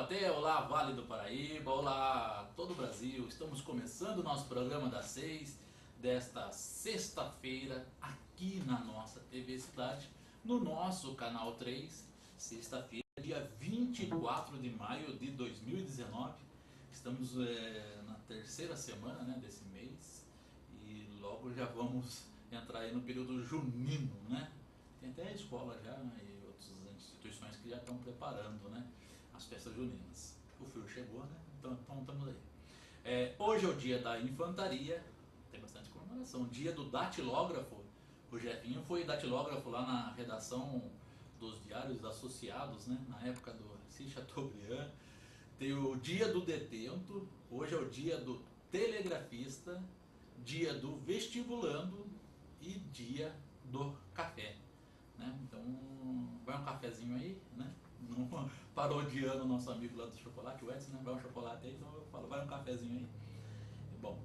Taubaté, olá Vale do Paraíba, olá todo o Brasil. Estamos começando o nosso programa das 6 desta sexta-feira aqui na nossa TV Cidade, no nosso canal 3, sexta-feira, dia 24 de maio de 2019. Estamos na terceira semana, né, desse mês e logo já vamos entrar aí no período junino, né? Tem até a escola já, né, e outras instituições que já estão preparando, né, as festas juninas. O frio chegou, né? Então estamos aí. Hoje é o dia da infantaria, tem bastante comemoração. Dia do datilógrafo. O Jefinho foi datilógrafo lá na redação dos Diários Associados, né? Na época do Assis Chateaubriand. Tem o dia do detento. Hoje é o dia do telegrafista, dia do vestibulando e dia do café, né? Então vai um cafezinho aí, né? Não parodiando o nosso amigo lá do chocolate, o Edson, né? Vai um chocolate aí, então eu falo, vai um cafezinho aí. Bom,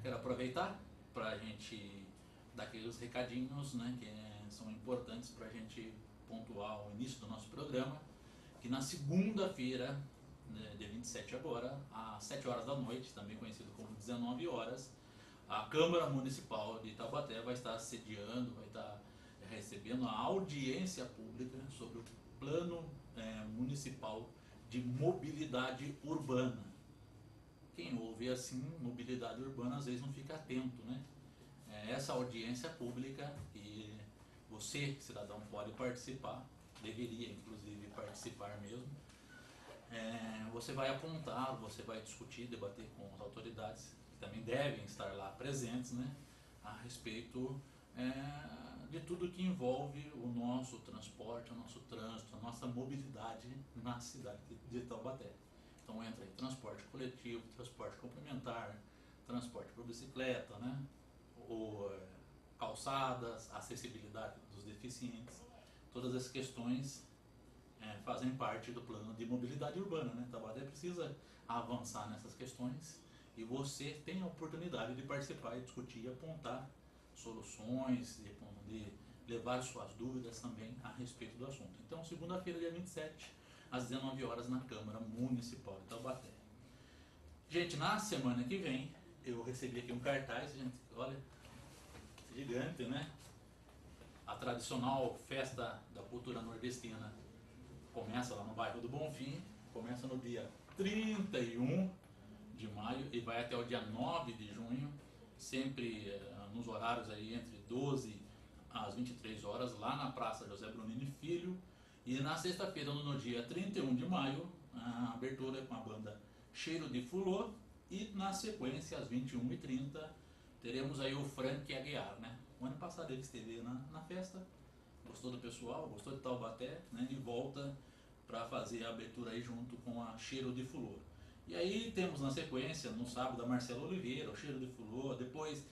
quero aproveitar para a gente dar aqueles recadinhos, né, que são importantes para a gente pontuar o início do nosso programa, que na segunda-feira, né, dia 27 agora, às 7 horas da noite, também conhecido como 19 horas, a Câmara Municipal de Taubaté vai estar sediando, vai estar recebendo a audiência pública sobre o Plano Municipal de Mobilidade Urbana. Quem ouve assim, mobilidade urbana, às vezes não fica atento, né? Essa audiência pública que você, cidadão, pode participar, deveria inclusive participar mesmo. Você vai apontar, você vai discutir, debater com as autoridades, que também devem estar lá presentes, né? A respeito de tudo que envolve o nosso transporte, o nosso trânsito, a nossa mobilidade na cidade de Taubaté. Então entra aí transporte coletivo, transporte complementar, transporte por bicicleta, né? Ou calçadas, acessibilidade dos deficientes. Todas essas questões fazem parte do plano de mobilidade urbana, né? Taubaté precisa avançar nessas questões e você tem a oportunidade de participar e discutir e apontar soluções, de levar suas dúvidas também a respeito do assunto. Então, segunda-feira, dia 27, às 19 horas, na Câmara Municipal de Taubaté. Gente, na semana que vem, eu recebi aqui um cartaz, gente, olha, gigante, né? A tradicional festa da cultura nordestina começa lá no bairro do Bonfim, começa no dia 31 de maio e vai até o dia 9 de junho, sempre nos horários aí entre 12 às 23 horas, lá na Praça José Brunini Filho. E na sexta-feira, no dia 31 de maio, a abertura é com a banda Cheiro de Fulô. E na sequência, às 21h30, teremos aí o Frank Aguiar, né? O ano passado ele esteve na festa, gostou do pessoal, gostou de Taubaté, né? E volta para fazer a abertura aí junto com a Cheiro de Fulô. E aí temos na sequência, no sábado, a Marcela Oliveira, o Cheiro de Fulô. Depois,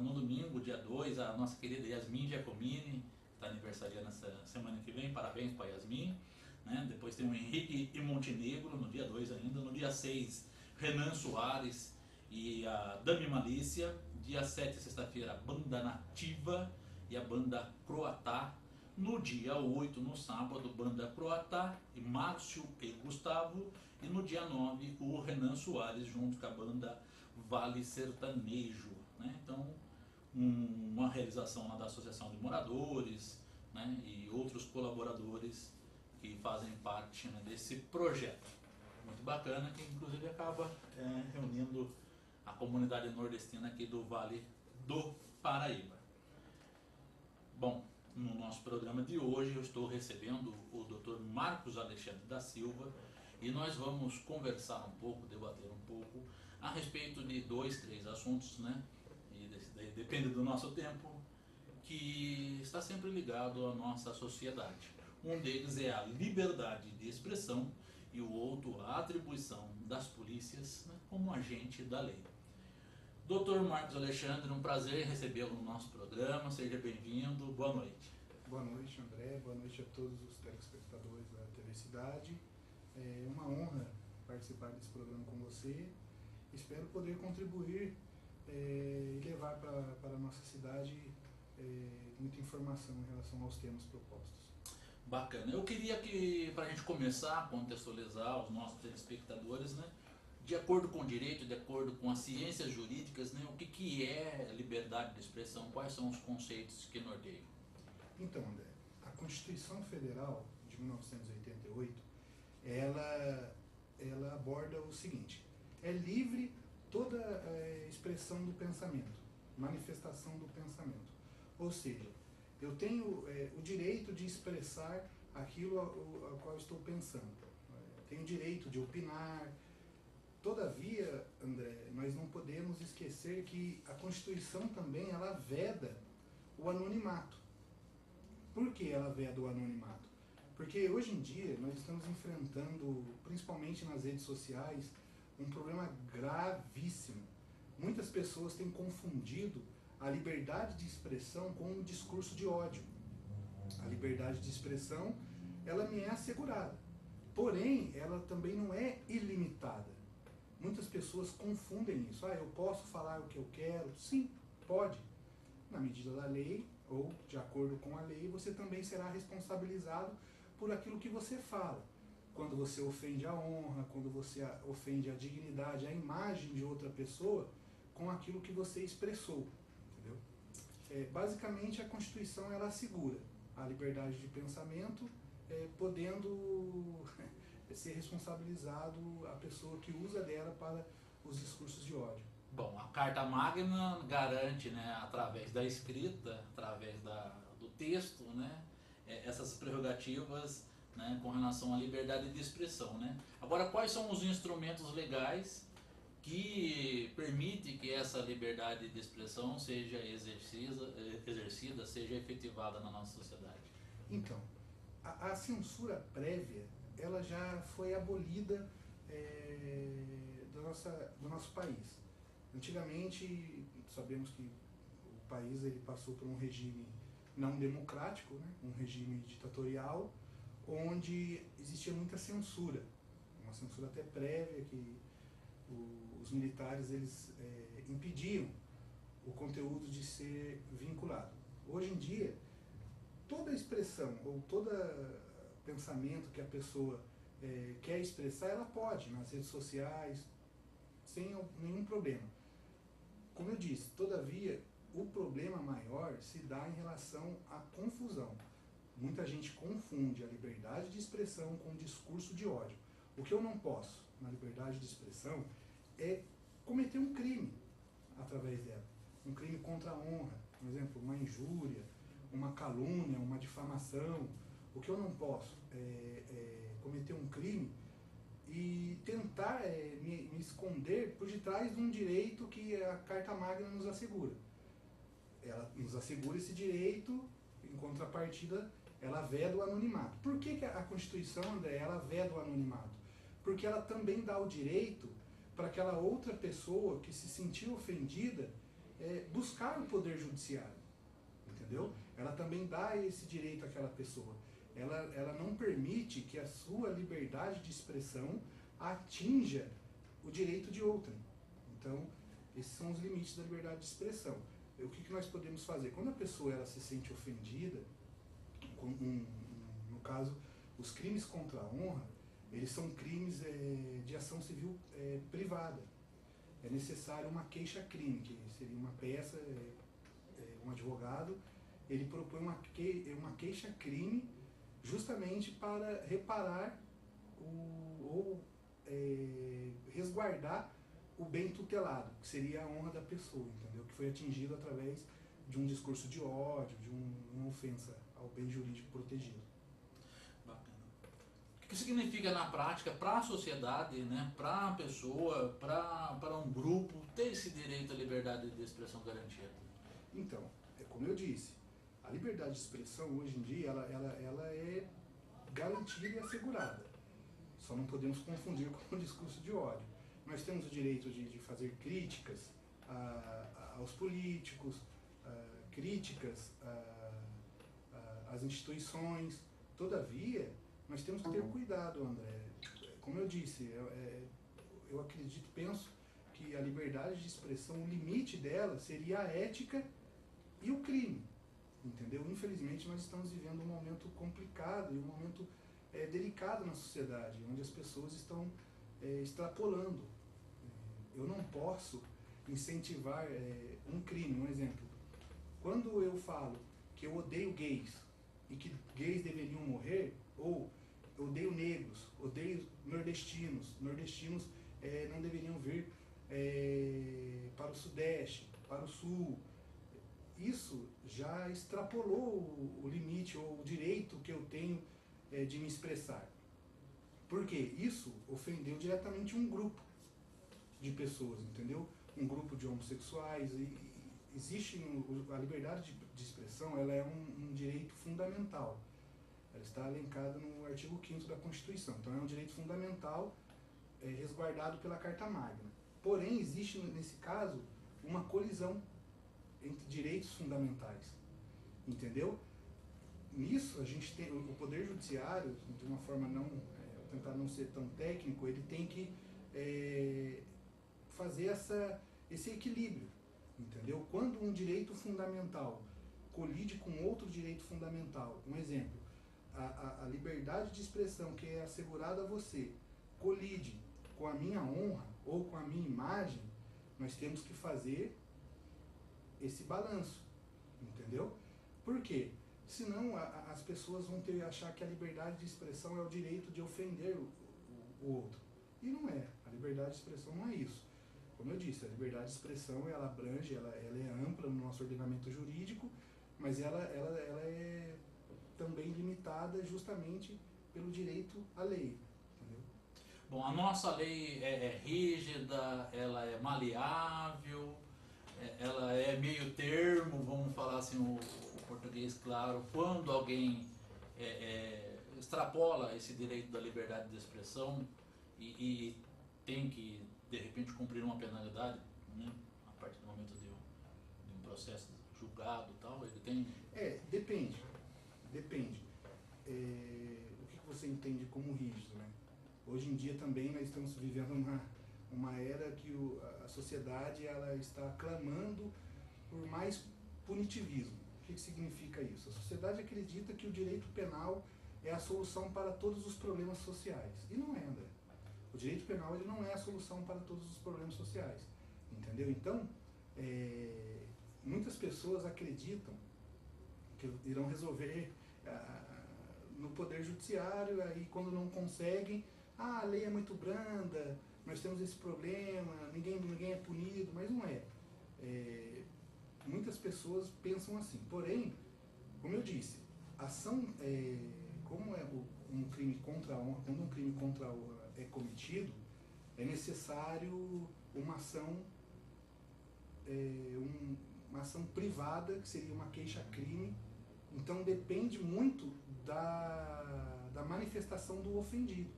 no domingo, dia 2, a nossa querida Yasmin Giacomini, que está aniversariando nessa semana que vem. Parabéns para Yasmin. Né? Depois tem o Henrique e Montenegro, no dia 2 ainda. No dia 6, Renan Soares e a Dami Malícia. Dia 7, sexta-feira, a Banda Nativa e a Banda Croatá. No dia 8, no sábado, Banda Croatá e Márcio e Gustavo. E no dia 9, o Renan Soares junto com a banda Vale Sertanejo, né? Então, uma realização lá da Associação de Moradores, né? E outros colaboradores que fazem parte, né, desse projeto. Muito bacana, que inclusive acaba reunindo a comunidade nordestina aqui do Vale do Paraíba. Bom, no nosso programa de hoje eu estou recebendo o Dr. Marcos Alexandre da Silva e nós vamos conversar um pouco, debater um pouco a respeito de 2, 3 assuntos, né? E daí depende do nosso tempo, que está sempre ligado à nossa sociedade. Um deles é a liberdade de expressão e o outro a atribuição das polícias, né, como agente da lei. Dr. Marcos Alexandre, um prazer recebê-lo no nosso programa, seja bem-vindo, boa noite. Boa noite, André, boa noite a todos os telespectadores da TV Cidade. É uma honra participar desse programa com você. Espero poder contribuir e levar para a nossa cidade muita informação em relação aos temas propostos. Bacana. Eu queria que, para a gente começar a contextualizar os nossos telespectadores, né, de acordo com o direito, de acordo com as ciências jurídicas, né, o que, que é liberdade de expressão, quais são os conceitos que norteiam? Então, André, a Constituição Federal de 1988, ela aborda o seguinte: é livre toda expressão do pensamento, manifestação do pensamento. Ou seja, eu tenho o direito de expressar aquilo ao qual estou pensando. Tenho o direito de opinar. Todavia, André, nós não podemos esquecer que a Constituição também ela veda o anonimato. Por que ela veda o anonimato? Porque hoje em dia nós estamos enfrentando, principalmente nas redes sociais, um problema gravíssimo. Muitas pessoas têm confundido a liberdade de expressão com um discurso de ódio. A liberdade de expressão, ela me é assegurada. Porém, ela também não é ilimitada. Muitas pessoas confundem isso. Eu posso falar o que eu quero? Sim, pode. Na medida da lei, ou de acordo com a lei, você também será responsabilizado por aquilo que você fala. Quando você ofende a honra, quando você ofende a dignidade, a imagem de outra pessoa, com aquilo que você expressou. Entendeu? Basicamente, a Constituição ela assegura a liberdade de pensamento, podendo ser responsabilizado a pessoa que usa dela para os discursos de ódio. Bom, a Carta Magna garante, né, através da escrita, através do texto, né, essas prerrogativas, né, com relação à liberdade de expressão, né. Agora, quais são os instrumentos legais que permitem que essa liberdade de expressão seja exercida, seja efetivada na nossa sociedade? Então, a censura prévia, ela já foi abolida do nosso país. Antigamente, sabemos que o país ele passou por um regime não democrático, né? Um regime ditatorial, onde existia muita censura, uma censura até prévia, que os militares eles impediam o conteúdo de ser vinculado. Hoje em dia, toda expressão ou todo pensamento que a pessoa quer expressar, ela pode nas redes sociais, sem nenhum problema. Como eu disse, todavia, o problema maior se dá em relação à confusão. Muita gente confunde a liberdade de expressão com o discurso de ódio. O que eu não posso, na liberdade de expressão, é cometer um crime através dela. Um crime contra a honra, por exemplo, uma injúria, uma calúnia, uma difamação. O que eu não posso é cometer um crime e tentar me esconder por detrás de um direito que a Carta Magna nos assegura. Ela nos assegura esse direito, em contrapartida, ela veda o anonimato. Por que a Constituição, André, ela veda o anonimato? Porque ela também dá o direito para aquela outra pessoa que se sentiu ofendida buscar o Poder Judiciário. Entendeu? Ela também dá esse direito àquela pessoa. Ela não permite que a sua liberdade de expressão atinja o direito de outrem. Então, esses são os limites da liberdade de expressão. O que nós podemos fazer? Quando a pessoa ela se sente ofendida, no caso, os crimes contra a honra, eles são crimes de ação civil privada. É necessário uma queixa-crime, que seria uma peça, um advogado, ele propõe uma queixa-crime justamente para reparar ou resguardar o bem tutelado, que seria a honra da pessoa, entendeu? Que foi atingido através de um discurso de ódio, de uma ofensa ao bem jurídico protegido. Bacana. O que significa na prática para a sociedade, né, para a pessoa, para um grupo, ter esse direito à liberdade de expressão garantida? Então, como eu disse, a liberdade de expressão hoje em dia ela é garantida e assegurada. Só não podemos confundir com o discurso de ódio. Nós temos o direito de fazer críticas aos políticos, críticas às instituições. Todavia, nós temos que ter cuidado, André. Como eu disse, eu acredito, penso que a liberdade de expressão, o limite dela seria a ética e o crime. entendeu? Infelizmente nós estamos vivendo um momento complicado e um momento delicado na sociedade, onde as pessoas estão extrapolando. Eu não posso incentivar um crime, um exemplo. Quando eu falo que eu odeio gays e que gays deveriam morrer, ou odeio negros, odeio nordestinos não deveriam vir para o Sudeste, para o Sul, isso já extrapolou o limite ou o direito que eu tenho de me expressar. Porque isso ofendeu diretamente um grupo de pessoas, entendeu? Um grupo de homossexuais. E existe a liberdade de expressão, ela é um direito fundamental. Ela está elencada no artigo 5º da Constituição. Então é um direito fundamental resguardado pela Carta Magna. Porém, existe nesse caso uma colisão entre direitos fundamentais, entendeu? Nisso a gente tem o Poder Judiciário, de uma forma tentar não ser tão técnico, ele tem que fazer esse equilíbrio, entendeu? Quando um direito fundamental colide com outro direito fundamental, um exemplo, a liberdade de expressão que é assegurada a você colide com a minha honra ou com a minha imagem, nós temos que fazer esse balanço, entendeu? Por quê? Senão as pessoas vão achar que a liberdade de expressão é o direito de ofender o outro. E não é. A liberdade de expressão não é isso. Como eu disse, a liberdade de expressão ela abrange, ela é ampla no nosso ordenamento jurídico, mas ela é também limitada justamente pelo direito à lei. Entendeu? Bom, a nossa lei é rígida, ela é maleável, ela é meio termo, vamos falar assim o português claro, quando alguém extrapola esse direito da liberdade de expressão e tem que, de repente, cumprir uma penalidade, né, a partir do momento de um processo julgado e tal, ele tem... Depende. O que você entende como rígido, né? Hoje em dia também nós estamos vivendo uma era que a sociedade ela está clamando por mais punitivismo. O que significa isso? A sociedade acredita que o direito penal é a solução para todos os problemas sociais. E não é, André. O direito penal ele não é a solução para todos os problemas sociais. Entendeu? Então, muitas pessoas acreditam que irão resolver no Poder Judiciário, aí quando não conseguem, a lei é muito branda, nós temos esse problema, ninguém é punido, mas não é. Muitas pessoas pensam assim. Porém, como eu disse, ação, como um crime contra a honra, quando um crime contra a honra é cometido, é necessário uma ação, uma ação privada, que seria uma queixa-crime. Então depende muito da manifestação do ofendido.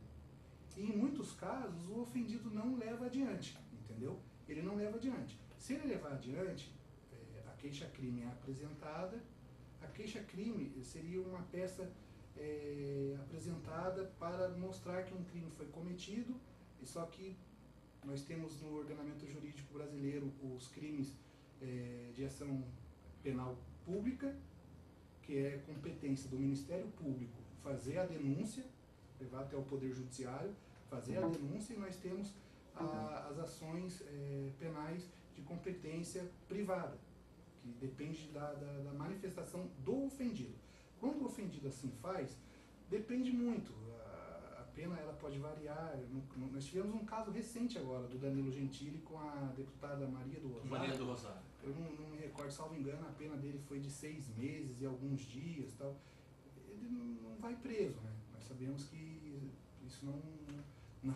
E em muitos casos o ofendido não leva adiante, entendeu? Ele não leva adiante. Se ele levar adiante, a queixa-crime é apresentada. A queixa-crime seria uma peça apresentada para mostrar que um crime foi cometido, e só que nós temos no ordenamento jurídico brasileiro os crimes de ação penal pública, que é competência do Ministério Público fazer a denúncia, levar até o Poder Judiciário, fazer a denúncia, e nós temos as ações penais de competência privada, que depende da manifestação do ofendido. Quando o ofendido assim faz, depende muito. A pena ela pode variar. Nós tivemos um caso recente agora do Danilo Gentili com a deputada Maria do Rosário. Maria do Rosário. Eu não me recordo, salvo engano, a pena dele foi de 6 meses e alguns dias, tal. Ele não vai preso, né? Nós sabemos que isso não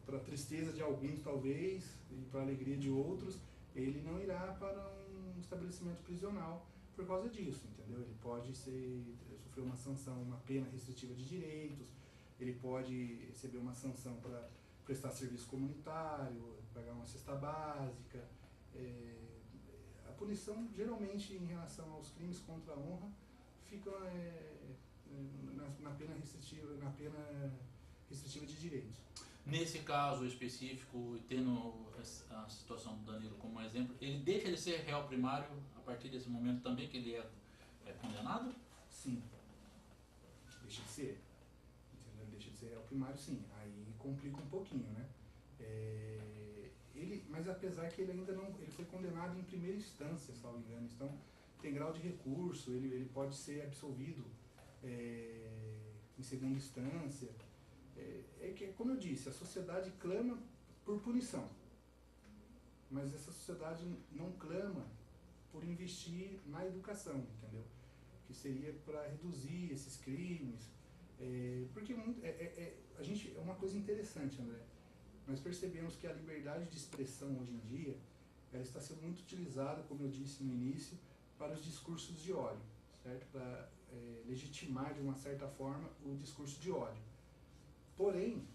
para tristeza de alguns talvez e para alegria de outros, ele não irá para um estabelecimento prisional por causa disso, entendeu? Ele pode sofrer uma sanção, uma pena restritiva de direitos, ele pode receber uma sanção para prestar serviço comunitário, pagar uma cesta básica. A punição, geralmente, em relação aos crimes contra a honra, fica na pena restritiva de direitos. Nesse caso específico, tendo a situação do Danilo como exemplo, ele deixa de ser réu primário a partir desse momento também que ele é é condenado? Sim. Deixa de ser. Entendeu? Deixa de ser réu primário, sim. Aí complica um pouquinho, né? Mas apesar que ele ainda não... Ele foi condenado em primeira instância, se não me engano. Então, tem grau de recurso, ele pode ser absolvido em segunda instância. É que, como eu disse, a sociedade clama por punição. Mas essa sociedade não clama por investir na educação, entendeu? Que seria para reduzir esses crimes. Porque a gente, é uma coisa interessante, André. Nós percebemos que a liberdade de expressão hoje em dia, ela está sendo muito utilizada, como eu disse no início, para os discursos de ódio, certo? Para legitimar de uma certa forma o discurso de ódio. Porém,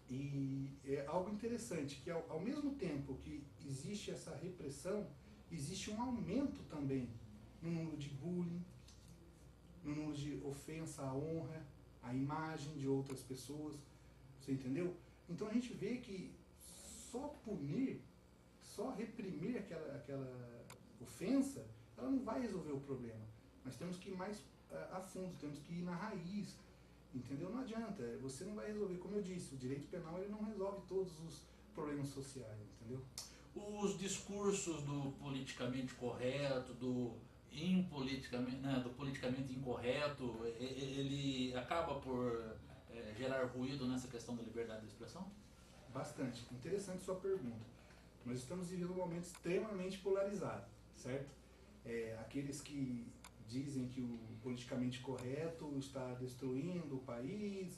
e é algo interessante, que ao mesmo tempo que existe essa repressão, existe um aumento também no número de bullying, no número de ofensa à honra, à imagem de outras pessoas, você entendeu? Então a gente vê que só punir, só reprimir aquela ofensa, ela não vai resolver o problema. Nós temos que ir mais a fundo, temos que ir na raiz, entendeu? Não adianta, você não vai resolver, como eu disse, o direito penal ele não resolve todos os problemas sociais, entendeu? Os discursos do politicamente correto, do impoliticamente, né, do politicamente incorreto, ele acaba por gerar ruído nessa questão da liberdade de expressão? Bastante. Interessante sua pergunta. Nós estamos vivendo um momento extremamente polarizado, certo? Aqueles que dizem que o politicamente correto está destruindo o país,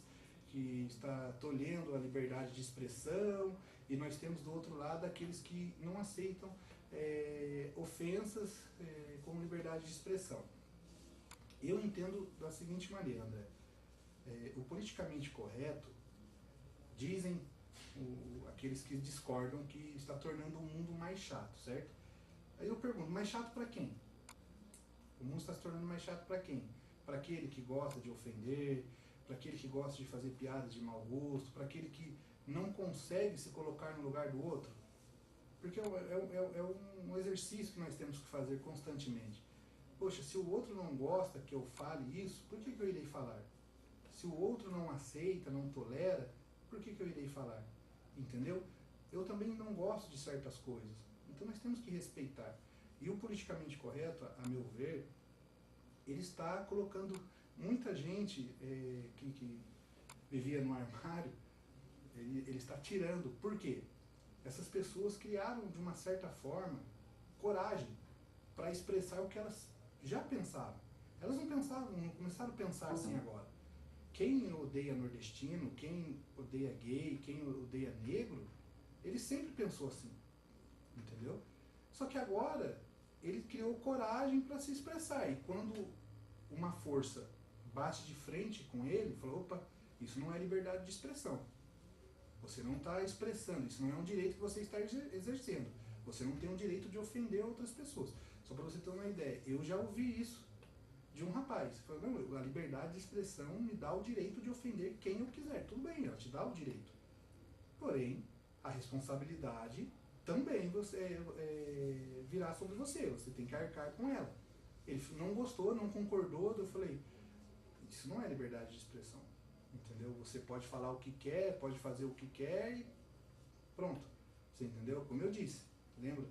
que está tolhendo a liberdade de expressão, e nós temos do outro lado aqueles que não aceitam ofensas como liberdade de expressão. Eu entendo da seguinte maneira, André. O politicamente correto, dizem aqueles que discordam, que está tornando o mundo mais chato, certo? Aí eu pergunto, mais chato para quem? O mundo está se tornando mais chato para quem? Para aquele que gosta de ofender, para aquele que gosta de fazer piadas de mau gosto, para aquele que não consegue se colocar no lugar do outro? Porque é um exercício que nós temos que fazer constantemente. Poxa, se o outro não gosta que eu fale isso, por que eu irei falar? Se o outro não aceita, não tolera, por que eu irei falar? Entendeu? Eu também não gosto de certas coisas. Então nós temos que respeitar. E o politicamente correto, a meu ver, ele está colocando muita gente que vivia no armário, ele está tirando. Por quê? Essas pessoas criaram, de uma certa forma, coragem para expressar o que elas já pensavam. Elas não pensavam, não começaram a pensar assim agora. Quem odeia nordestino, quem odeia gay, quem odeia negro, ele sempre pensou assim, entendeu? Só que agora ele criou coragem para se expressar, e quando uma força bate de frente com ele, falou, opa, isso não é liberdade de expressão. Você não está expressando, isso não é um direito que você está exercendo. Você não tem o direito de ofender outras pessoas. Só para você ter uma ideia, eu já ouvi isso de um rapaz. Falou, não, a liberdade de expressão me dá o direito de ofender quem eu quiser. Tudo bem, ela te dá o direito. Porém, a responsabilidade também virá sobre você. Você tem que arcar com ela. Ele não gostou, não concordou, eu falei, isso não é liberdade de expressão. Entendeu? Você pode falar o que quer, pode fazer o que quer e pronto. Você entendeu? Como eu disse, lembra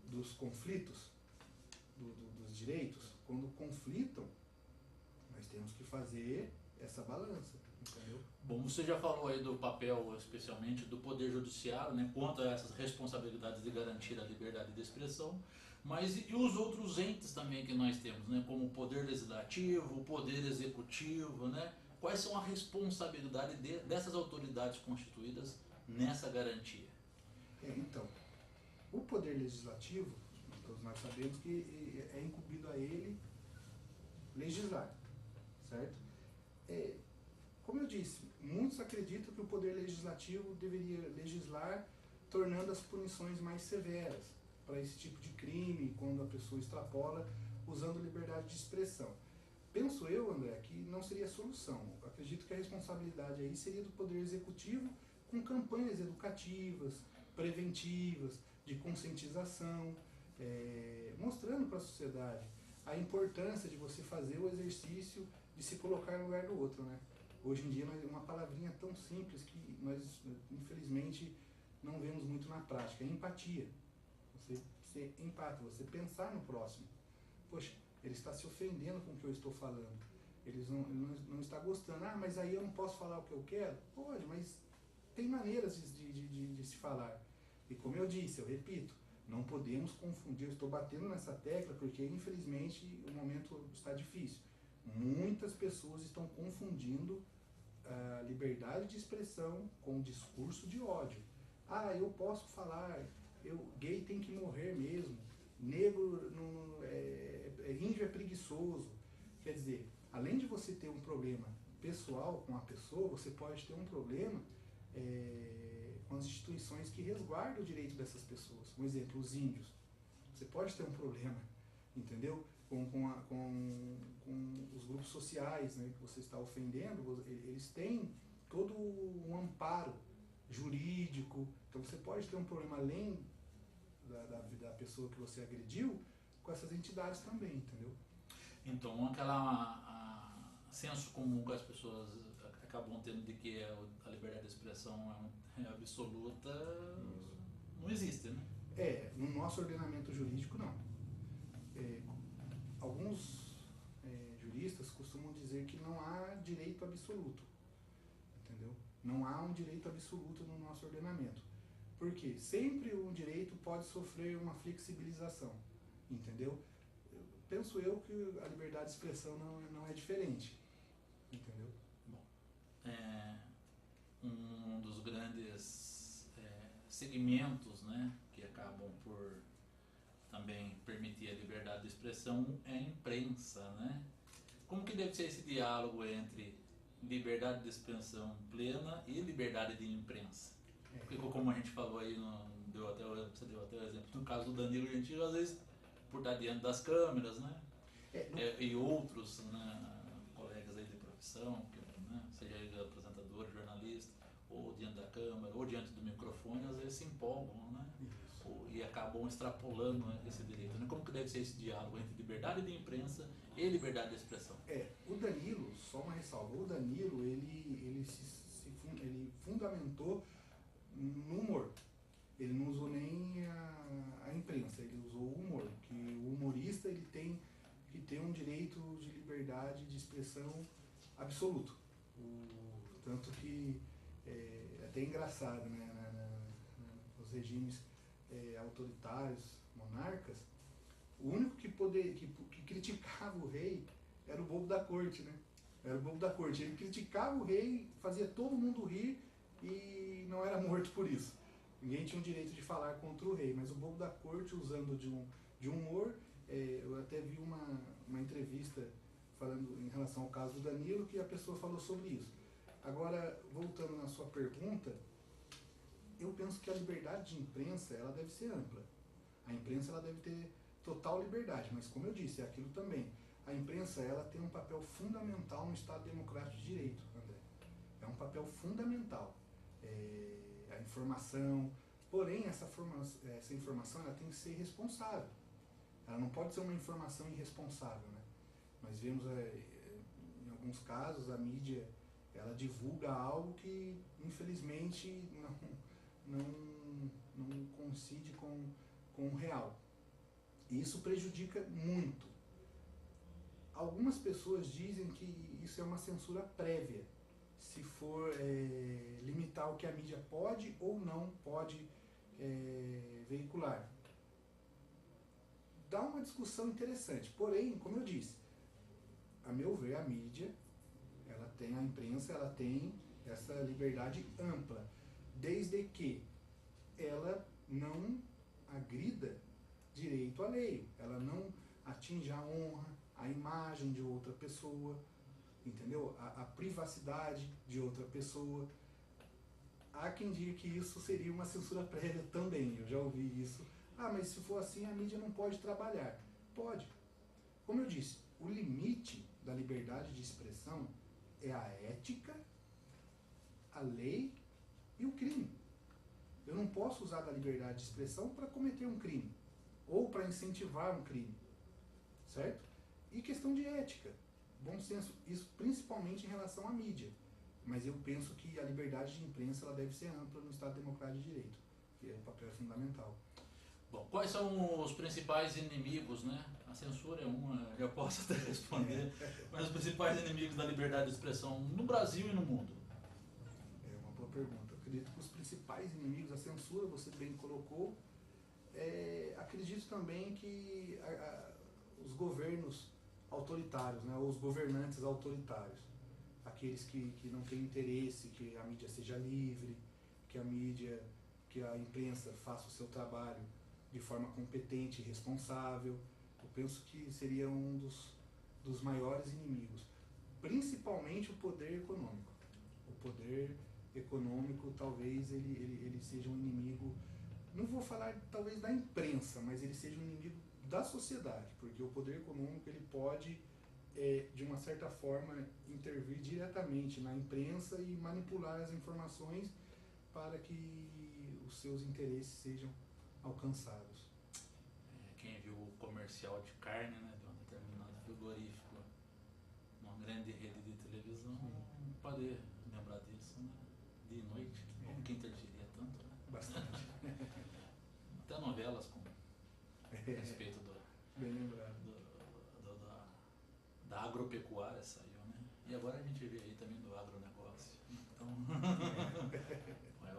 dos conflitos, dos direitos? Quando conflitam, nós temos que fazer essa balança, entendeu? Bom, você já falou aí do papel, especialmente, do Poder Judiciário, né, quanto a essas responsabilidades de garantir a liberdade de expressão, mas e os outros entes também que nós temos, né, como o Poder Legislativo, o Poder Executivo, né? Quais são a responsabilidade dessas autoridades constituídas nessa garantia? Então, o Poder Legislativo, todos nós sabemos que é incumbido a ele legislar, certo? Como eu disse, muitos acreditam que o Poder Legislativo deveria legislar tornando as punições mais severas para esse tipo de crime, quando a pessoa extrapola usando liberdade de expressão. Penso eu, André, que não seria a solução. Acredito que a responsabilidade aí seria do Poder Executivo, com campanhas educativas, preventivas, de conscientização, mostrando para a sociedade a importância de você fazer o exercício de se colocar no lugar do outro, né? Hoje em dia, uma palavrinha tão simples que nós, infelizmente, não vemos muito na prática, é empatia. Você ser empático, você pensar no próximo. Poxa, ele está se ofendendo com o que eu estou falando. Ele não está gostando. Ah, mas aí eu não posso falar o que eu quero? Pode, mas tem maneiras de se falar. E como eu disse, eu repito, não podemos confundir. Eu estou batendo nessa tecla porque, infelizmente, o momento está difícil. Muitas pessoas estão confundindo a liberdade de expressão com o discurso de ódio. Ah, eu posso falar, gay tem que morrer mesmo, negro índio é preguiçoso. Quer dizer, além de você ter um problema pessoal com a pessoa, você pode ter um problema com as instituições que resguardam o direito dessas pessoas. Um exemplo, os índios. Você pode ter um problema, entendeu? Com os grupos sociais, né, que você está ofendendo, eles têm todo um amparo jurídico. Então você pode ter um problema além da pessoa que você agrediu com essas entidades também, entendeu? Então, senso comum que as pessoas acabam tendo de que a liberdade de expressão é absoluta, não existe, né? No nosso ordenamento jurídico, não. Alguns juristas costumam dizer que não há direito absoluto, entendeu? Não há um direito absoluto no nosso ordenamento. Por quê? Sempre um direito pode sofrer uma flexibilização, entendeu? Penso eu que a liberdade de expressão não é diferente, entendeu? Bom, um dos grandes segmentos, né, que acabam por também permitir a liberdade de expressão é a imprensa, né? Como que deve ser esse diálogo entre liberdade de expressão plena e liberdade de imprensa? Porque, como a gente falou aí, você deu até o exemplo, no caso do Danilo Gentili, às vezes, por estar diante das câmeras, né? E outros, né, colegas aí de profissão, né, seja ele apresentador, jornalista, ou diante da câmera, ou diante do microfone, às vezes se empolgam, né? E acabam extrapolando esse direito, né? Como que deve ser esse diálogo entre liberdade de imprensa e liberdade de expressão? O Danilo, só uma ressalva, o Danilo, ele fundamentou no humor. Ele não usou nem a imprensa, ele usou o humor, que o humorista ele tem que ter um direito de liberdade de expressão absoluto. Tanto que é até engraçado, né, nos regimes autoritários, monarcas, o único que criticava o rei era o bobo da corte, né? Era o bobo da corte. Ele criticava o rei, fazia todo mundo rir e não era morto por isso. Ninguém tinha o direito de falar contra o rei, mas o bobo da corte, usando de humor, eu até vi uma entrevista falando em relação ao caso do Danilo, que a pessoa falou sobre isso. Agora, voltando na sua pergunta, eu penso que a liberdade de imprensa ela deve ser ampla. A imprensa ela deve ter total liberdade, mas como eu disse, é aquilo também. A imprensa ela tem um papel fundamental no Estado Democrático de Direito, André. É um papel fundamental. A informação, porém essa informação ela tem que ser responsável. Ela não pode ser uma informação irresponsável, né? Nós vemos em alguns casos a mídia ela divulga algo que infelizmente não coincide com o real. E isso prejudica muito. Algumas pessoas dizem que isso é uma censura prévia, se for limitar o que a mídia pode ou não pode veicular. Dá uma discussão interessante, porém, como eu disse, a meu ver, a mídia, a imprensa, ela tem essa liberdade ampla, desde que ela não agrida direito alheio, ela não atinja a honra, a imagem de outra pessoa, entendeu? A privacidade de outra pessoa. Há quem diga que isso seria uma censura prévia também, eu já ouvi isso. Ah, mas se for assim, a mídia não pode trabalhar. Pode. Como eu disse, o limite da liberdade de expressão é a ética, a lei e o crime. Eu não posso usar da liberdade de expressão para cometer um crime ou para incentivar um crime, certo? E questão de ética, bom senso, isso principalmente em relação à mídia. Mas eu penso que a liberdade de imprensa ela deve ser ampla no Estado Democrático de Direito, que é um papel fundamental. Bom, quais são os principais inimigos, né? A censura é uma, já posso até responder, mas os principais inimigos da liberdade de expressão no Brasil e no mundo? É uma boa pergunta. Eu acredito que os principais inimigos, a censura, você bem colocou. Acredito também que os governos autoritários, né, ou os governantes autoritários, aqueles que não têm interesse que a mídia seja livre, que a imprensa faça o seu trabalho de forma competente e responsável. Eu penso que seria um dos maiores inimigos, principalmente o poder econômico. O poder econômico talvez ele seja um inimigo, não vou falar talvez da imprensa, mas ele seja um inimigo da sociedade, porque o poder econômico ele pode, de uma certa forma, intervir diretamente na imprensa e manipular as informações para que os seus interesses sejam alcançados. Quem viu o comercial de carne, né, de um determinado frigorífico, uma grande rede de televisão, pode lembrar disso, né? De noite, como que interferia tanto, né? Bastante. Até novelas com respeito bem lembrado. Da agropecuária saiu, né? E agora a gente vê aí também do agronegócio. Então,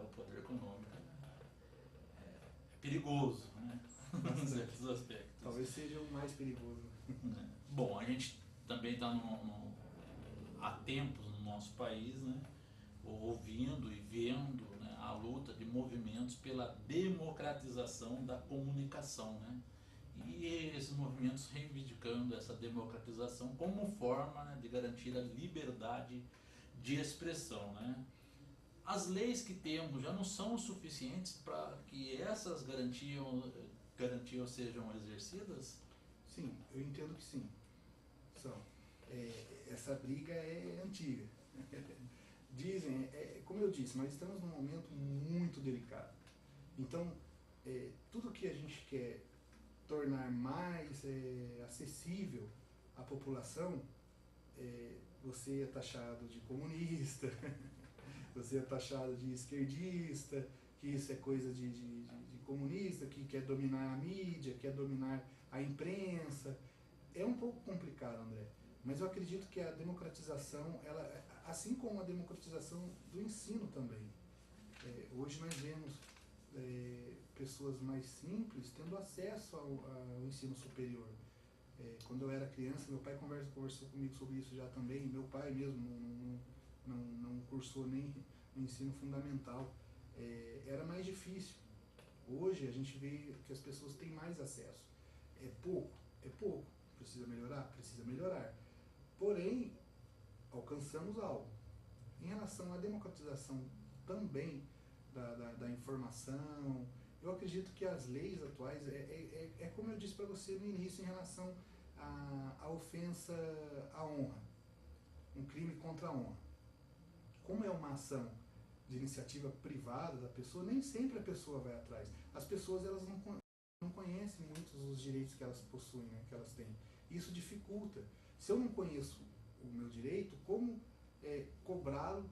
o poder econômico é perigoso, né? Em certos aspectos. Talvez seja o mais perigoso. Bom, a gente também está há tempos no nosso país, né, ouvindo e vendo, né, a luta de movimentos pela democratização da comunicação, né, e esses movimentos reivindicando essa democratização como forma, né, de garantir a liberdade de expressão, né. As leis que temos já não são suficientes para que essas garantias sejam exercidas? Sim, eu entendo que sim. São. Essa briga é antiga. Dizem, como eu disse, nós estamos num momento muito delicado. Então, tudo que a gente quer tornar mais acessível à população, você é taxado de comunista, você é taxado de esquerdista, que isso é coisa de comunista, que quer dominar a mídia, quer dominar a imprensa. É um pouco complicado, André, mas eu acredito que a democratização, assim como a democratização do ensino também, hoje nós vemos pessoas mais simples tendo acesso ao ensino superior. Quando eu era criança, meu pai conversou comigo sobre isso já também. Meu pai mesmo não cursou nem no ensino fundamental. Era mais difícil. Hoje a gente vê que as pessoas têm mais acesso. É pouco. Precisa melhorar. Porém, alcançamos algo. Em relação à democratização também da informação, eu acredito que as leis atuais, como eu disse para você no início, em relação à ofensa à honra, um crime contra a honra. Como é uma ação de iniciativa privada da pessoa, nem sempre a pessoa vai atrás. As pessoas elas não conhecem muitos os direitos que elas possuem, né, que elas têm. Isso dificulta. Se eu não conheço o meu direito, como cobrá-lo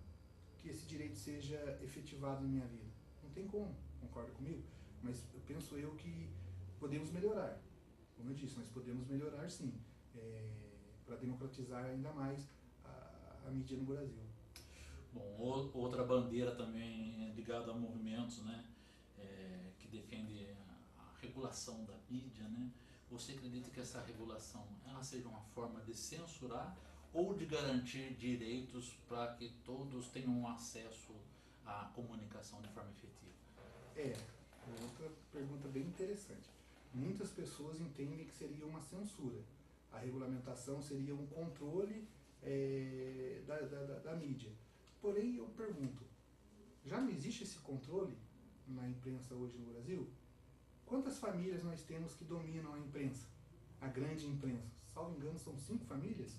que esse direito seja efetivado na minha vida? Não tem como, concorda comigo? Mas eu penso que podemos melhorar. Como eu disse, nós podemos melhorar sim, para democratizar ainda mais a mídia no Brasil. Bom, outra bandeira também ligada a movimentos, né, que defende a regulação da mídia, né? Você acredita que essa regulação ela seja uma forma de censurar ou de garantir direitos para que todos tenham acesso à comunicação de forma efetiva? Outra pergunta bem interessante. Muitas pessoas entendem que seria uma censura. A regulamentação seria um controle da mídia. Porém, eu pergunto, já não existe esse controle na imprensa hoje no Brasil? Quantas famílias nós temos que dominam a imprensa? A grande imprensa? Salvo engano, são 5 famílias?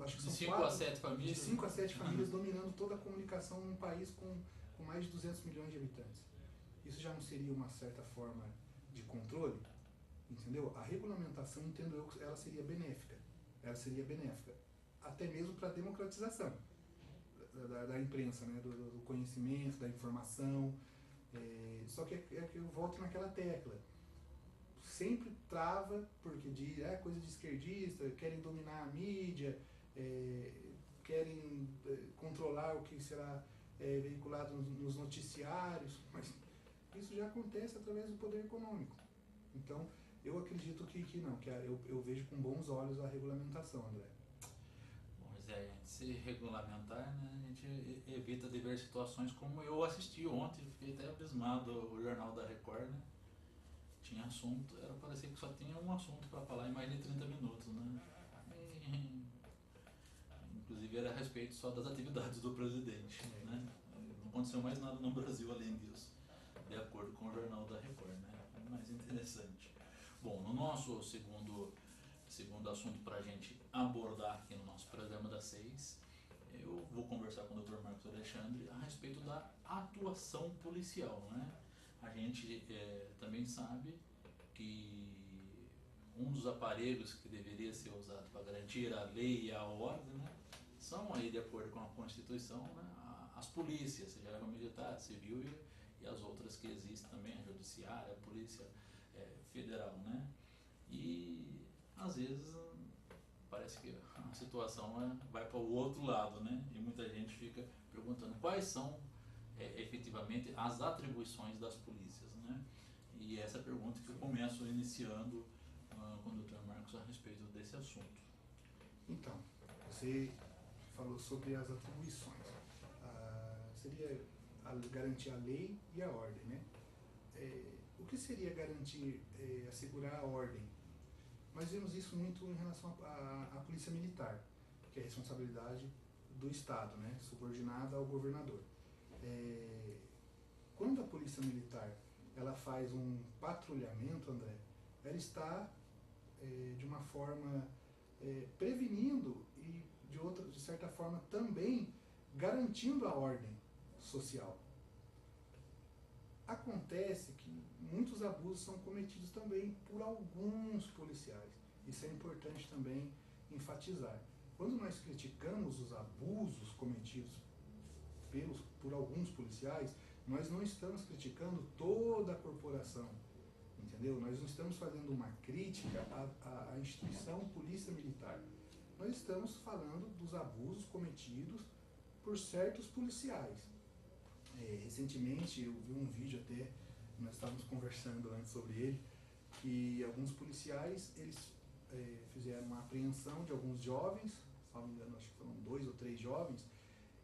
Acho que são de 5 a 7 famílias. De 5 a 7 famílias dominando toda a comunicação num país com mais de 200 milhões de habitantes. Isso já não seria uma certa forma de controle? entendeu? A regulamentação, entendo eu, ela seria benéfica. Ela seria benéfica, até mesmo para a democratização da imprensa, né? do conhecimento, da informação. Só que eu volto naquela tecla. Sempre trava, porque é coisa de esquerdista, querem dominar a mídia, querem controlar o que será veiculado nos noticiários, mas isso já acontece através do poder econômico. Então, eu acredito que não, que eu vejo com bons olhos a regulamentação, André. Bom, mas a gente se regulamentar, né, a gente evita de ver situações como eu assisti ontem, fiquei até abismado, o Jornal da Record, né? Tinha assunto, parecia que só tinha um assunto para falar em mais de 30 minutos, né? Inclusive era a respeito só das atividades do presidente, né? Não aconteceu mais nada no Brasil além disso, de acordo com o Jornal da Record, né? É mais interessante. Bom, no nosso segundo assunto para a gente abordar aqui no nosso programa das 6, eu vou conversar com o Dr. Marcos Alexandre a respeito da atuação policial, né? A gente também sabe que um dos aparelhos que deveria ser usado para garantir a lei e a ordem, né, são aí, de acordo com a Constituição, né, as polícias, seja ela militar, civil e as outras que existem também, a judiciária, a polícia federal, né? E às vezes parece que a situação vai para o outro lado, né? E muita gente fica perguntando quais são efetivamente as atribuições das polícias, né? E essa pergunta que eu começo iniciando com o Dr. Marcos a respeito desse assunto. Então, você falou sobre as atribuições. Seria garantir a lei e a ordem, né? O que seria garantir, assegurar a ordem? Nós vemos isso muito em relação à polícia militar, que é a responsabilidade do Estado, né? Subordinada ao governador. Quando a polícia militar ela faz um patrulhamento, André, ela está de uma forma prevenindo e de certa forma também garantindo a ordem social. Acontece que muitos abusos são cometidos também por alguns policiais. Isso é importante também enfatizar. Quando nós criticamos os abusos cometidos por alguns policiais, nós não estamos criticando toda a corporação, entendeu? Nós não estamos fazendo uma crítica à instituição Polícia Militar. Nós estamos falando dos abusos cometidos por certos policiais. Recentemente eu vi um vídeo até, nós estávamos conversando antes sobre ele, que alguns policiais eles fizeram uma apreensão de alguns jovens, se não me engano, acho que foram 2 ou 3 jovens,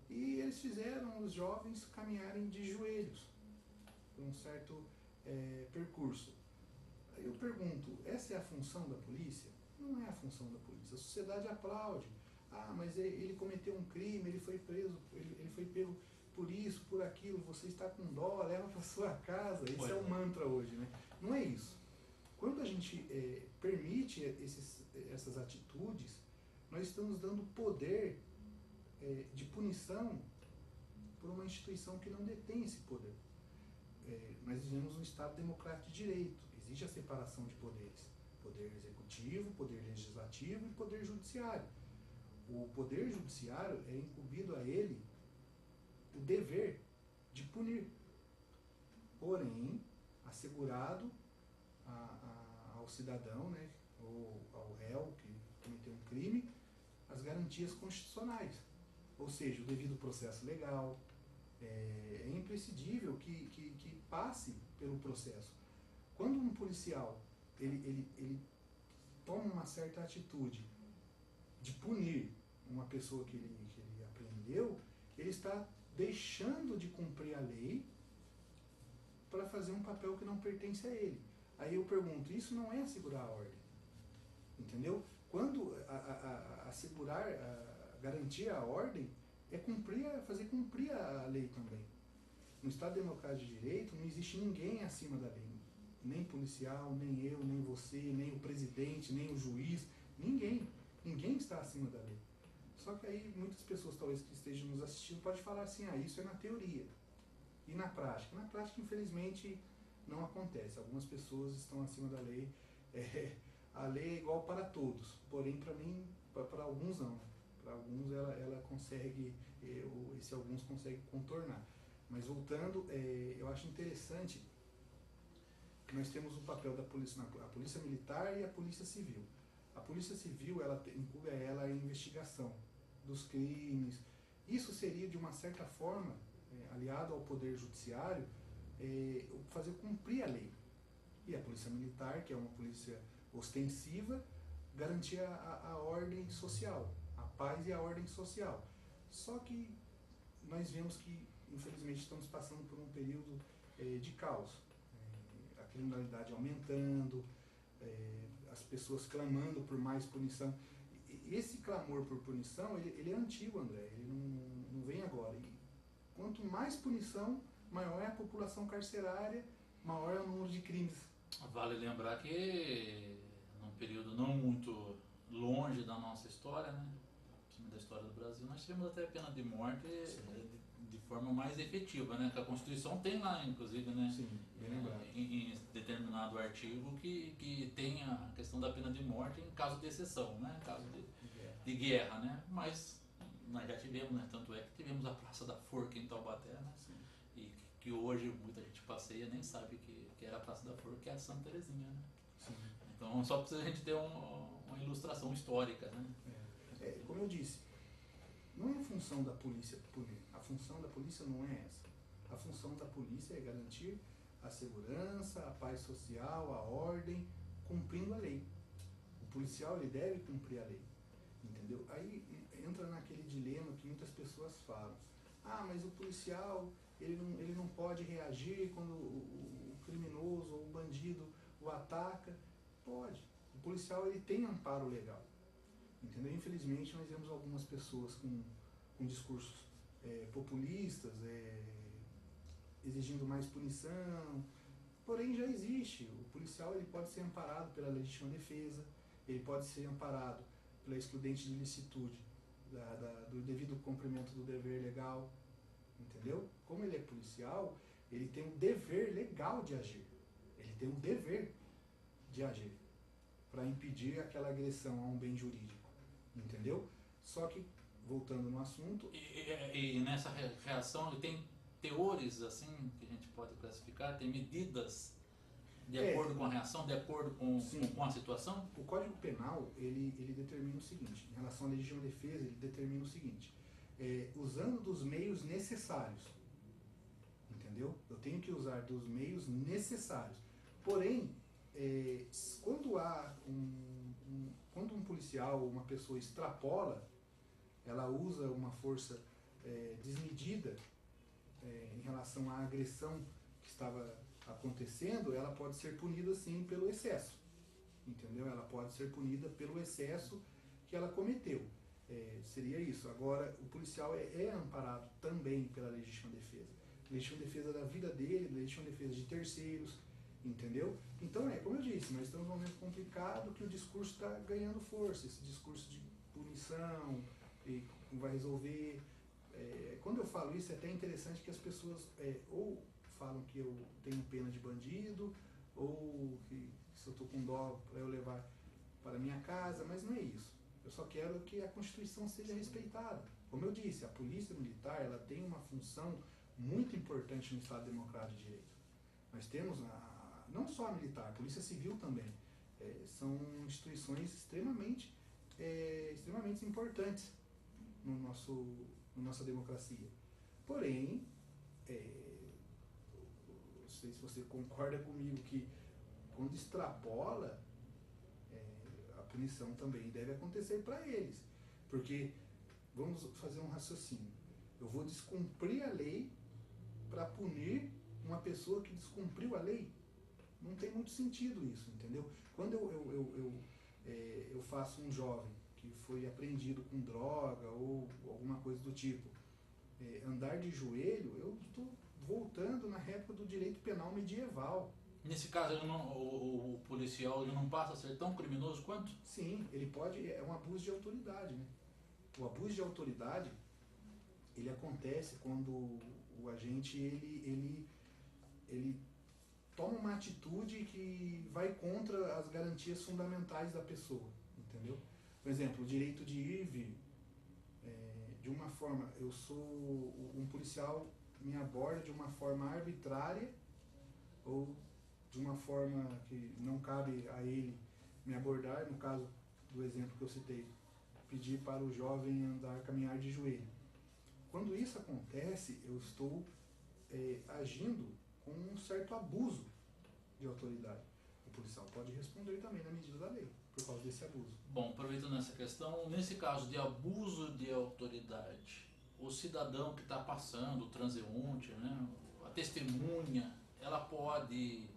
e eles fizeram os jovens caminharem de joelhos por um certo percurso. Aí eu pergunto, essa é a função da polícia? Não é a função da polícia. A sociedade aplaude. Mas ele cometeu um crime, ele foi preso, ele foi pego por isso, por aquilo, você está com dó, leva para sua casa. Esse é o mantra hoje, né? Não é isso. Quando a gente permite essas atitudes, nós estamos dando poder de punição por uma instituição que não detém esse poder. Nós vivemos um Estado democrático de direito. Existe a separação de poderes. Poder executivo, poder legislativo e poder judiciário. O poder judiciário é incumbido a ele o dever de punir. Porém, assegurado ao cidadão, né, ou ao réu que cometeu um crime, as garantias constitucionais. Ou seja, o devido processo legal. É imprescindível que passe pelo processo. Quando um policial ele toma uma certa atitude de punir uma pessoa que ele apreendeu, ele está deixando de cumprir a lei para fazer um papel que não pertence a ele. Aí eu pergunto, isso não é assegurar a ordem? Entendeu? Quando assegurar, garantir a ordem, é fazer cumprir a lei também. No Estado Democrático de Direito não existe ninguém acima da lei. Nem policial, nem eu, nem você, nem o presidente, nem o juiz, ninguém. Ninguém está acima da lei. Só que aí muitas pessoas talvez que estejam nos assistindo podem falar assim, isso é na teoria. E na prática? Na prática, infelizmente, não acontece. Algumas pessoas estão acima da lei a lei é igual para todos, porém para mim, para alguns não. Para alguns ela consegue, esse alguns consegue contornar. Mas voltando, eu acho interessante que nós temos o papel da polícia, a polícia militar e a polícia civil. A polícia civil, incube a ela a investigação dos crimes. Isso seria, de uma certa forma, aliado ao poder judiciário, fazer cumprir a lei. E a polícia militar, que é uma polícia ostensiva, garantir a ordem social, a paz e a ordem social. Só que nós vemos que, infelizmente, estamos passando por um período de caos. A criminalidade aumentando, as pessoas clamando por mais punição. Esse clamor por punição, ele é antigo, André, ele não vem agora. E quanto mais punição, maior é a população carcerária, maior é o número de crimes. Vale lembrar que num período não muito longe da nossa história, né, da história do Brasil, nós tivemos até a pena de morte de forma mais efetiva, né, que a Constituição tem lá, inclusive, né, sim, bem lembrado, em determinado artigo que tem a questão da pena de morte em caso de exceção, né, caso de guerra, né, mas nós já tivemos, né, tanto é que tivemos a Praça da Forca em Taubaté, né, e que hoje muita gente passeia nem sabe que era a Praça da Forca, que é a Santa Terezinha, né. sim. Então só precisa a gente ter uma ilustração histórica, né. Como eu disse, não é a função da polícia punir. A função da polícia não é essa. A função da polícia é garantir a segurança, a paz social, a ordem, cumprindo a lei. O policial, ele deve cumprir a lei. Entendeu? Aí entra naquele dilema que muitas pessoas falam. Ah, mas o policial, ele não pode reagir quando o criminoso ou o bandido o ataca. Pode. O policial, ele tem amparo legal. Entendeu? Infelizmente, nós vemos algumas pessoas com discursos populistas, exigindo mais punição. Porém, já existe. O policial, ele pode ser amparado pela legítima defesa, ele pode ser amparado pela excludente de licitude, do devido cumprimento do dever legal. Entendeu? Como ele é policial, ele tem um dever legal de agir. Ele tem um dever de agir para impedir aquela agressão a um bem jurídico. Entendeu? Só que, voltando no assunto... E nessa reação ele tem teores, assim, que a gente pode classificar, tem medidas de acordo com a reação, de acordo com a situação? O Código Penal, ele determina o seguinte, em relação à legítima defesa, ele determina o seguinte, usando dos meios necessários. Entendeu? Eu tenho que usar dos meios necessários. Porém, quando há quando um policial ou uma pessoa extrapola, ela usa uma força desmedida em relação à agressão que estava acontecendo, ela pode ser punida sim pelo excesso. Entendeu? Ela pode ser punida pelo excesso que ela cometeu. Seria isso. Agora, o policial é amparado também pela legítima defesa. Legítima defesa da vida dele, legítima defesa de terceiros. Entendeu? Então, como eu disse, nós estamos num momento complicado que o discurso está ganhando força, esse discurso de punição, e vai resolver. Quando eu falo isso, é até interessante que as pessoas ou falam que eu tenho pena de bandido, ou que se eu estou com dó para eu levar para minha casa, mas não é isso. Eu só quero que a Constituição seja respeitada. Como eu disse, a Polícia Militar, ela tem uma função muito importante no Estado Democrático de Direito. Nós temos não só a militar, a Polícia Civil também. São instituições extremamente importantes na nossa democracia. Porém, não sei se você concorda comigo que quando extrapola, a punição também deve acontecer para eles. Porque, vamos fazer um raciocínio, eu vou descumprir a lei para punir uma pessoa que descumpriu a lei? Não tem muito sentido isso, entendeu? Quando eu faço um jovem que foi apreendido com droga ou alguma coisa do tipo, andar de joelho, eu estou voltando na época do direito penal medieval. Nesse caso, o policial ele não passa a ser tão criminoso quanto? Sim, ele pode, é um abuso de autoridade, né? O abuso de autoridade, ele acontece quando o agente, ele toma uma atitude que vai contra as garantias fundamentais da pessoa, entendeu? Por exemplo, o direito de ir e vir. De uma forma, eu sou um policial, me aborda de uma forma arbitrária ou de uma forma que não cabe a ele me abordar, no caso do exemplo que eu citei, pedir para o jovem caminhar de joelho. Quando isso acontece, eu estou agindo com um certo abuso de autoridade. O policial pode responder também na medida da lei, por causa desse abuso. Bom, aproveitando essa questão, nesse caso de abuso de autoridade, o cidadão que está passando, o transeunte, né, a testemunha, ela pode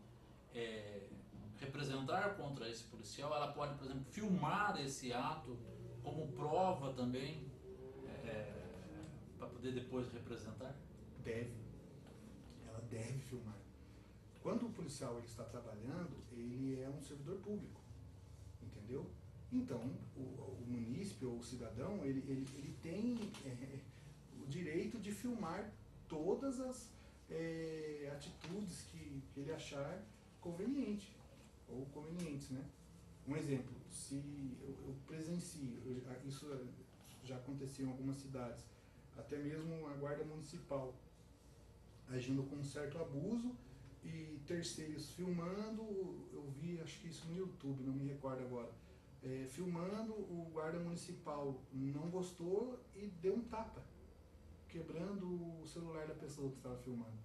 representar contra esse policial, ela pode, por exemplo, filmar esse ato como prova também, para poder depois representar? Ela deve filmar. Quando o policial ele está trabalhando, ele é um servidor público, entendeu? Então, o munícipe ou o cidadão, ele tem o direito de filmar todas as atitudes que ele achar conveniente, ou convenientes, né? Um exemplo, se eu presencio, isso já aconteceu em algumas cidades, até mesmo a guarda municipal agindo com um certo abuso e terceiros filmando, eu vi, acho que isso no YouTube, não me recordo agora, filmando, o guarda municipal não gostou e deu um tapa, quebrando o celular da pessoa que estava filmando.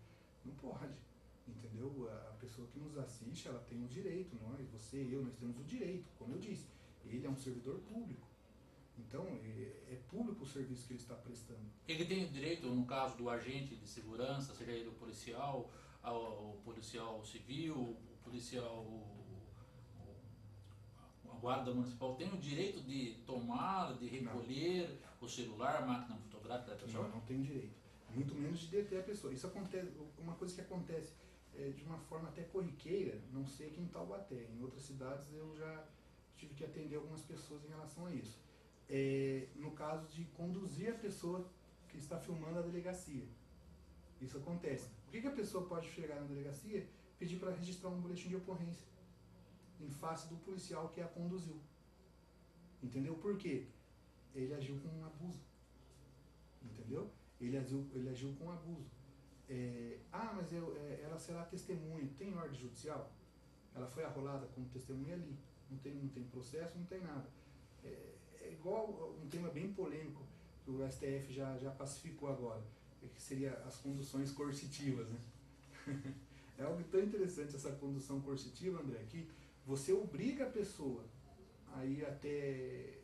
Não pode, entendeu? A pessoa que nos assiste, ela tem o direito, nós, você e eu, nós temos o direito, como eu disse, ele é um servidor público. Então, é público o serviço que ele está prestando. Ele tem o direito, no caso do agente de segurança, seja ele o policial civil, o policial, a guarda municipal, tem o direito de tomar, de recolher o celular, a máquina fotográfica da pessoa? Não tem direito. Muito menos de deter a pessoa. Isso acontece, uma coisa que acontece de uma forma até corriqueira, não sei aqui em Taubaté. Em outras cidades eu já tive que atender algumas pessoas em relação a isso. No caso de conduzir a pessoa que está filmando a delegacia. Isso acontece. O que a pessoa pode chegar na delegacia? Pedir para registrar um boletim de ocorrência em face do policial que a conduziu. Entendeu? Por quê? Ele agiu com um abuso. Entendeu? Ele agiu com abuso. Mas ela será testemunha. Tem ordem judicial? Ela foi arrolada como testemunha ali. Não tem processo, não tem nada. É igual um tema bem polêmico que o STF já pacificou agora, que seria as conduções coercitivas, né? É algo tão interessante essa condução coercitiva, André, que você obriga a pessoa a ir até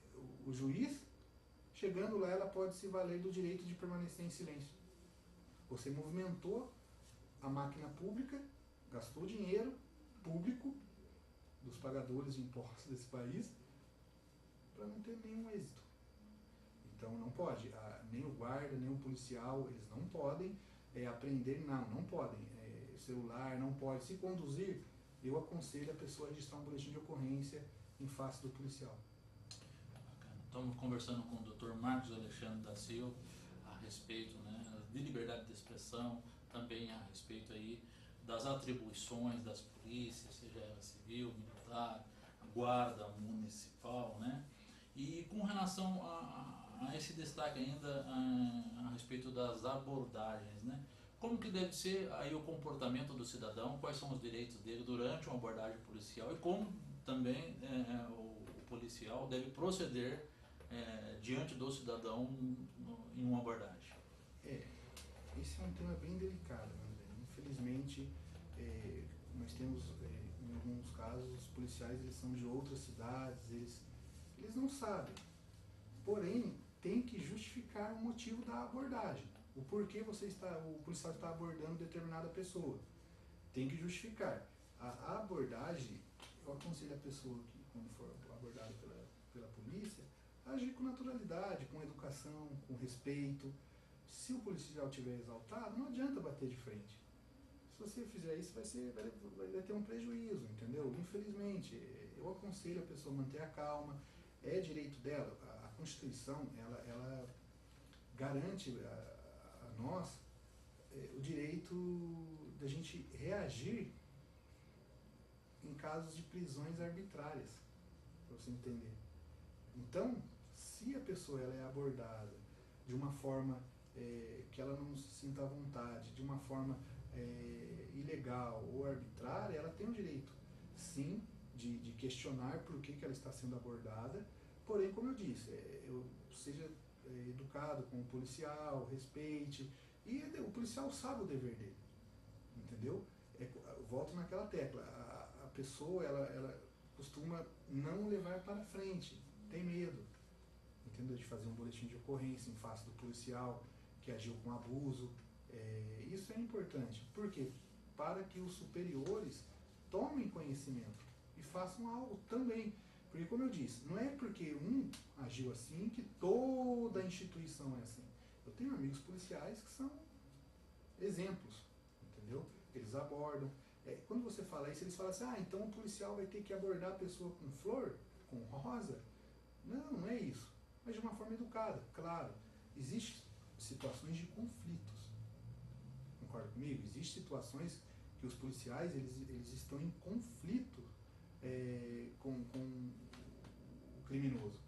o juiz, chegando lá ela pode se valer do direito de permanecer em silêncio. Você movimentou a máquina pública, gastou dinheiro público dos pagadores de impostos desse país para não ter nenhum êxito. Então não pode, nem o guarda, nem o policial, eles não podem apreender, não podem. Celular, não pode. Se conduzir, eu aconselho a pessoa a registrar um boletim de ocorrência em face do policial. Bacana. Estamos conversando com o Dr. Marcos Alexandre da Silva a respeito, né, de liberdade de expressão, também a respeito aí das atribuições das polícias, seja ela civil, militar, guarda municipal, né? E com relação a esse destaque ainda a respeito das abordagens, né? Como que deve ser aí o comportamento do cidadão, quais são os direitos dele durante uma abordagem policial e como também o policial deve proceder diante do cidadão em uma abordagem? Esse é um tema bem delicado, André. Infelizmente, nós temos, em alguns casos, os policiais eles são de outras cidades, eles não sabem. Porém, tem que justificar o motivo da abordagem. O porquê o policial está abordando determinada pessoa. Tem que justificar. A abordagem, eu aconselho a pessoa que, quando for abordada pela polícia, agir com naturalidade, com educação, com respeito. Se o policial estiver exaltado, não adianta bater de frente. Se você fizer isso, vai ter um prejuízo, entendeu? Infelizmente, eu aconselho a pessoa a manter a calma, é direito dela. A Constituição, ela garante a nós o direito da gente reagir em casos de prisões arbitrárias, para você entender. Então, se a pessoa ela é abordada de uma forma que ela não se sinta à vontade, de uma forma ilegal ou arbitrária, ela tem o direito, sim, de questionar por que ela está sendo abordada, porém, como eu disse, seja educado com o policial, respeite, e o policial sabe o dever dele, entendeu? Volto naquela tecla, a pessoa, ela costuma não levar para frente, tem medo, entendeu? De fazer um boletim de ocorrência em face do policial que agiu com abuso. Isso é importante. Por quê? Para que os superiores tomem conhecimento e façam algo também. Porque, como eu disse, não é porque um agiu assim que toda a instituição é assim. Eu tenho amigos policiais que são exemplos, entendeu? Eles abordam. Quando você fala isso, eles falam assim, então o policial vai ter que abordar a pessoa com flor, com rosa? Não, não é isso. Mas de uma forma educada, claro. Existem situações de conflitos. Concorda comigo? Existem situações que os policiais eles estão em conflito com o criminoso.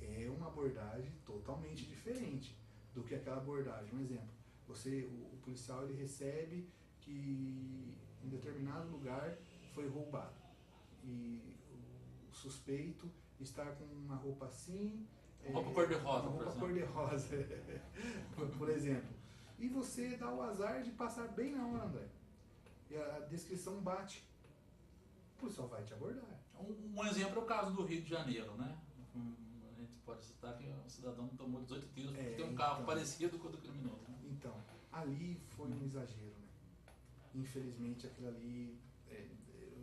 É uma abordagem totalmente diferente do que aquela abordagem. Um exemplo, o policial ele recebe que em determinado lugar foi roubado e o suspeito está com uma roupa assim, roupa cor-de-rosa, uma roupa cor-de-rosa, por exemplo, e você dá o azar de passar bem na hora, André, e a descrição bate, o policial vai te abordar. Um exemplo é o caso do Rio de Janeiro, né? A gente pode citar que o cidadão tomou 18 tiros porque tem um carro parecido com o do criminoso. Né? Então, ali foi um exagero, né? Infelizmente aquilo ali,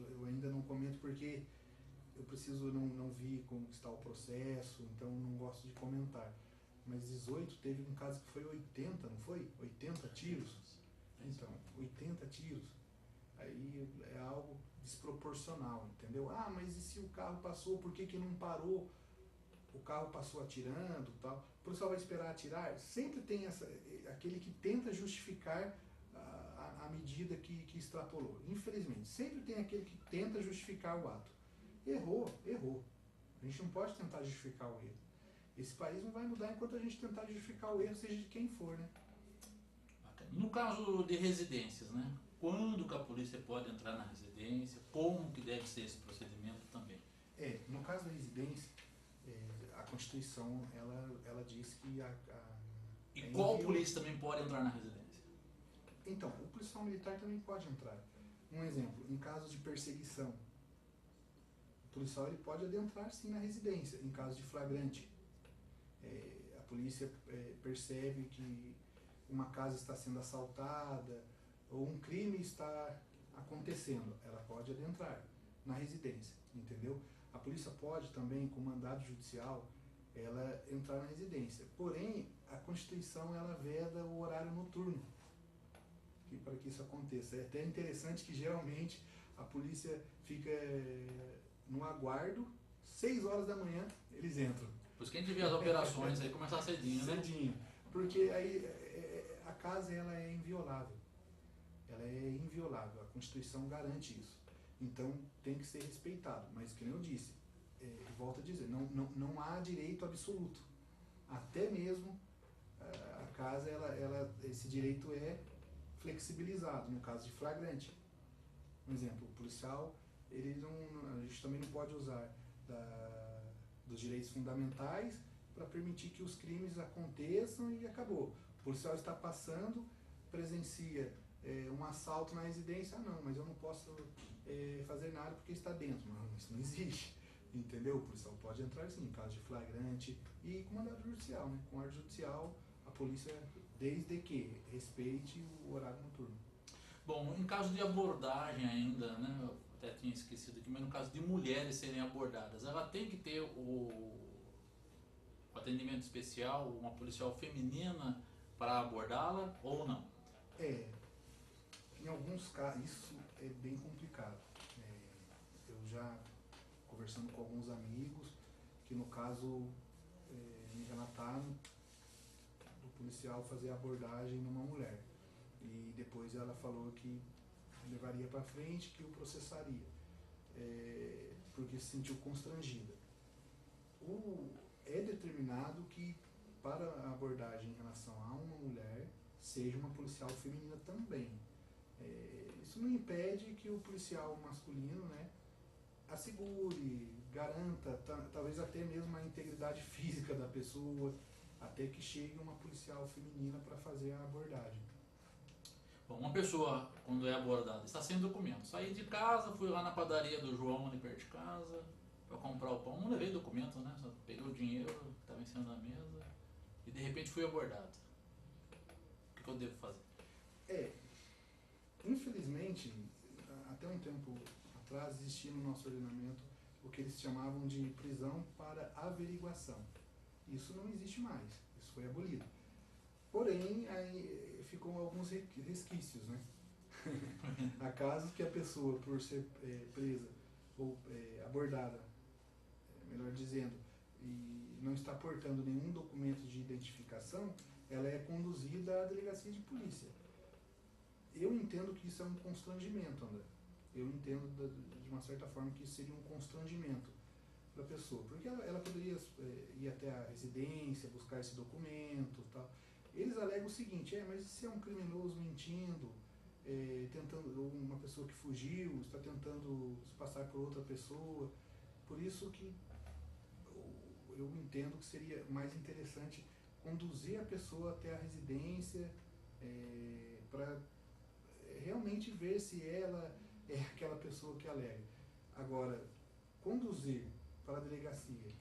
eu ainda não comento porque eu preciso, não vi como está o processo, então não gosto de comentar. Mas 18, teve um caso que foi 80, não foi? 80 tiros? Então, 80 tiros. Aí é algo desproporcional, entendeu? Mas e se o carro passou, por que não parou? O carro passou atirando e tal. O policial vai esperar atirar? Sempre tem aquele que tenta justificar a medida que extrapolou. Infelizmente, sempre tem aquele que tenta justificar o ato. Errou. A gente não pode tentar justificar o erro. Esse país não vai mudar enquanto a gente tentar justificar o erro, seja de quem for, né? No caso de residências, né? Quando que a polícia pode entrar na residência? Como que deve ser esse procedimento também? No caso da residência, a Constituição, ela diz que E qual polícia também pode entrar na residência? Então, o policial militar também pode entrar. Um exemplo, em caso de perseguição, o policial ele pode adentrar sim na residência, em caso de flagrante. A polícia percebe que uma casa está sendo assaltada ou um crime está acontecendo, ela pode adentrar na residência, entendeu? A polícia pode também, com mandado judicial, ela entrar na residência. Porém, a Constituição ela veda o horário noturno para que isso aconteça. É até interessante que geralmente a polícia fica no aguardo, 6 horas da manhã eles entram. Por isso que a gente vê as operações aí começar cedinho, né? Cedinho, porque aí a casa ela é inviolável. Ela é inviolável, a Constituição garante isso. Então tem que ser respeitado. Mas, como eu disse, volto a dizer, não há direito absoluto. Até mesmo a casa, esse direito é flexibilizado, no caso de flagrante. Um exemplo, o policial, a gente também não pode usar dos direitos fundamentais para permitir que os crimes aconteçam e acabou. O policial está passando, presencia um assalto na residência, não, mas eu não posso fazer nada porque está dentro. Não, isso não existe, entendeu? O policial pode entrar sim, em caso de flagrante e com mandado judicial, né? Com ordem judicial, a polícia, desde que respeite o horário noturno. Bom, em caso de abordagem ainda, né, eu até tinha esquecido aqui, mas no caso de mulheres serem abordadas, ela tem que ter o atendimento especial, uma policial feminina para abordá-la ou não? Em alguns casos, isso é bem complicado. Eu já, conversando com alguns amigos, que no caso me relataram do policial fazer abordagem numa mulher. E depois ela falou que levaria para frente, que o processaria. porque se sentiu constrangida. É determinado que para a abordagem em relação a uma mulher seja uma policial feminina também. Isso não impede que o policial masculino, né, assegure, garanta, talvez até mesmo a integridade física da pessoa, até que chegue uma policial feminina para fazer a abordagem. Bom, uma pessoa, quando é abordada, está sem documento. Saí de casa, fui lá na padaria do João, ali perto de casa, para comprar o pão. Não levei documento, né? Só peguei o dinheiro que estava em cima da mesa e de repente fui abordado. O que eu devo fazer? Infelizmente, até um tempo atrás existia no nosso ordenamento o que eles chamavam de prisão para averiguação. Isso não existe mais, isso foi abolido. Porém, aí ficam alguns resquícios, né? Há casos que a pessoa, por ser presa ou abordada, melhor dizendo, e não está portando nenhum documento de identificação, ela é conduzida à delegacia de polícia. Eu entendo que isso é um constrangimento, André. Eu entendo de uma certa forma que isso seria um constrangimento para a pessoa, porque ela poderia ir até a residência, buscar esse documento e tal. Eles alegam o seguinte, mas se é um criminoso mentindo, tentando, ou uma pessoa que fugiu, está tentando se passar por outra pessoa, por isso que eu entendo que seria mais interessante conduzir a pessoa até a residência para realmente ver se ela é aquela pessoa que alega. Agora, conduzir para a delegacia,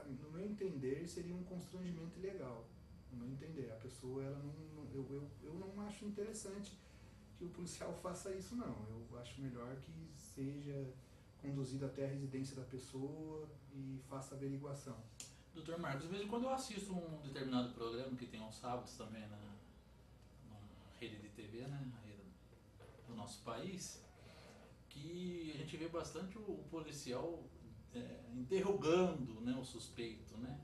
no meu entender, seria um constrangimento ilegal. No meu entender, a pessoa, eu não acho interessante que o policial faça isso, não. Eu acho melhor que seja conduzido até a residência da pessoa e faça a averiguação. Doutor Marcos, de vez em quando eu assisto um determinado programa que tem aos sábados também na rede de TV, né, a rede do nosso país, que a gente vê bastante o policial interrogando, né, o suspeito, né?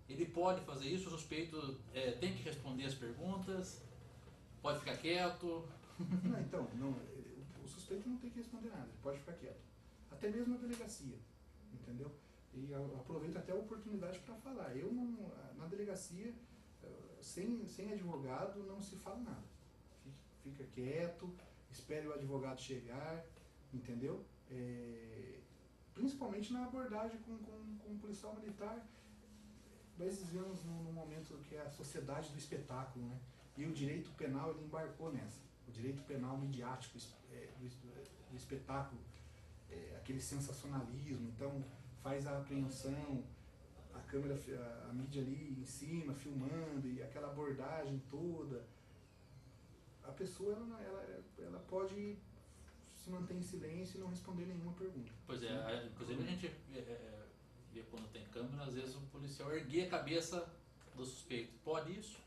Ele pode fazer isso, o suspeito tem que responder as perguntas, pode ficar quieto. O suspeito não tem que responder nada, ele pode ficar quieto. Até mesmo na delegacia, entendeu? E aproveito até a oportunidade para falar. Eu não, na delegacia, sem advogado, não se fala nada. Fica quieto, espere o advogado chegar, entendeu? Principalmente na abordagem com o policial militar, nós vivemos num momento que é a sociedade do espetáculo, né? E o direito penal ele embarcou nessa. O direito penal midiático do espetáculo, aquele sensacionalismo. Então faz a apreensão, a câmera, a mídia ali em cima, filmando, e aquela abordagem toda. A pessoa ela pode se manter em silêncio e não responder nenhuma pergunta. Pois é, inclusive a gente vê quando tem câmera, às vezes o policial erguer a cabeça do suspeito. Pode isso?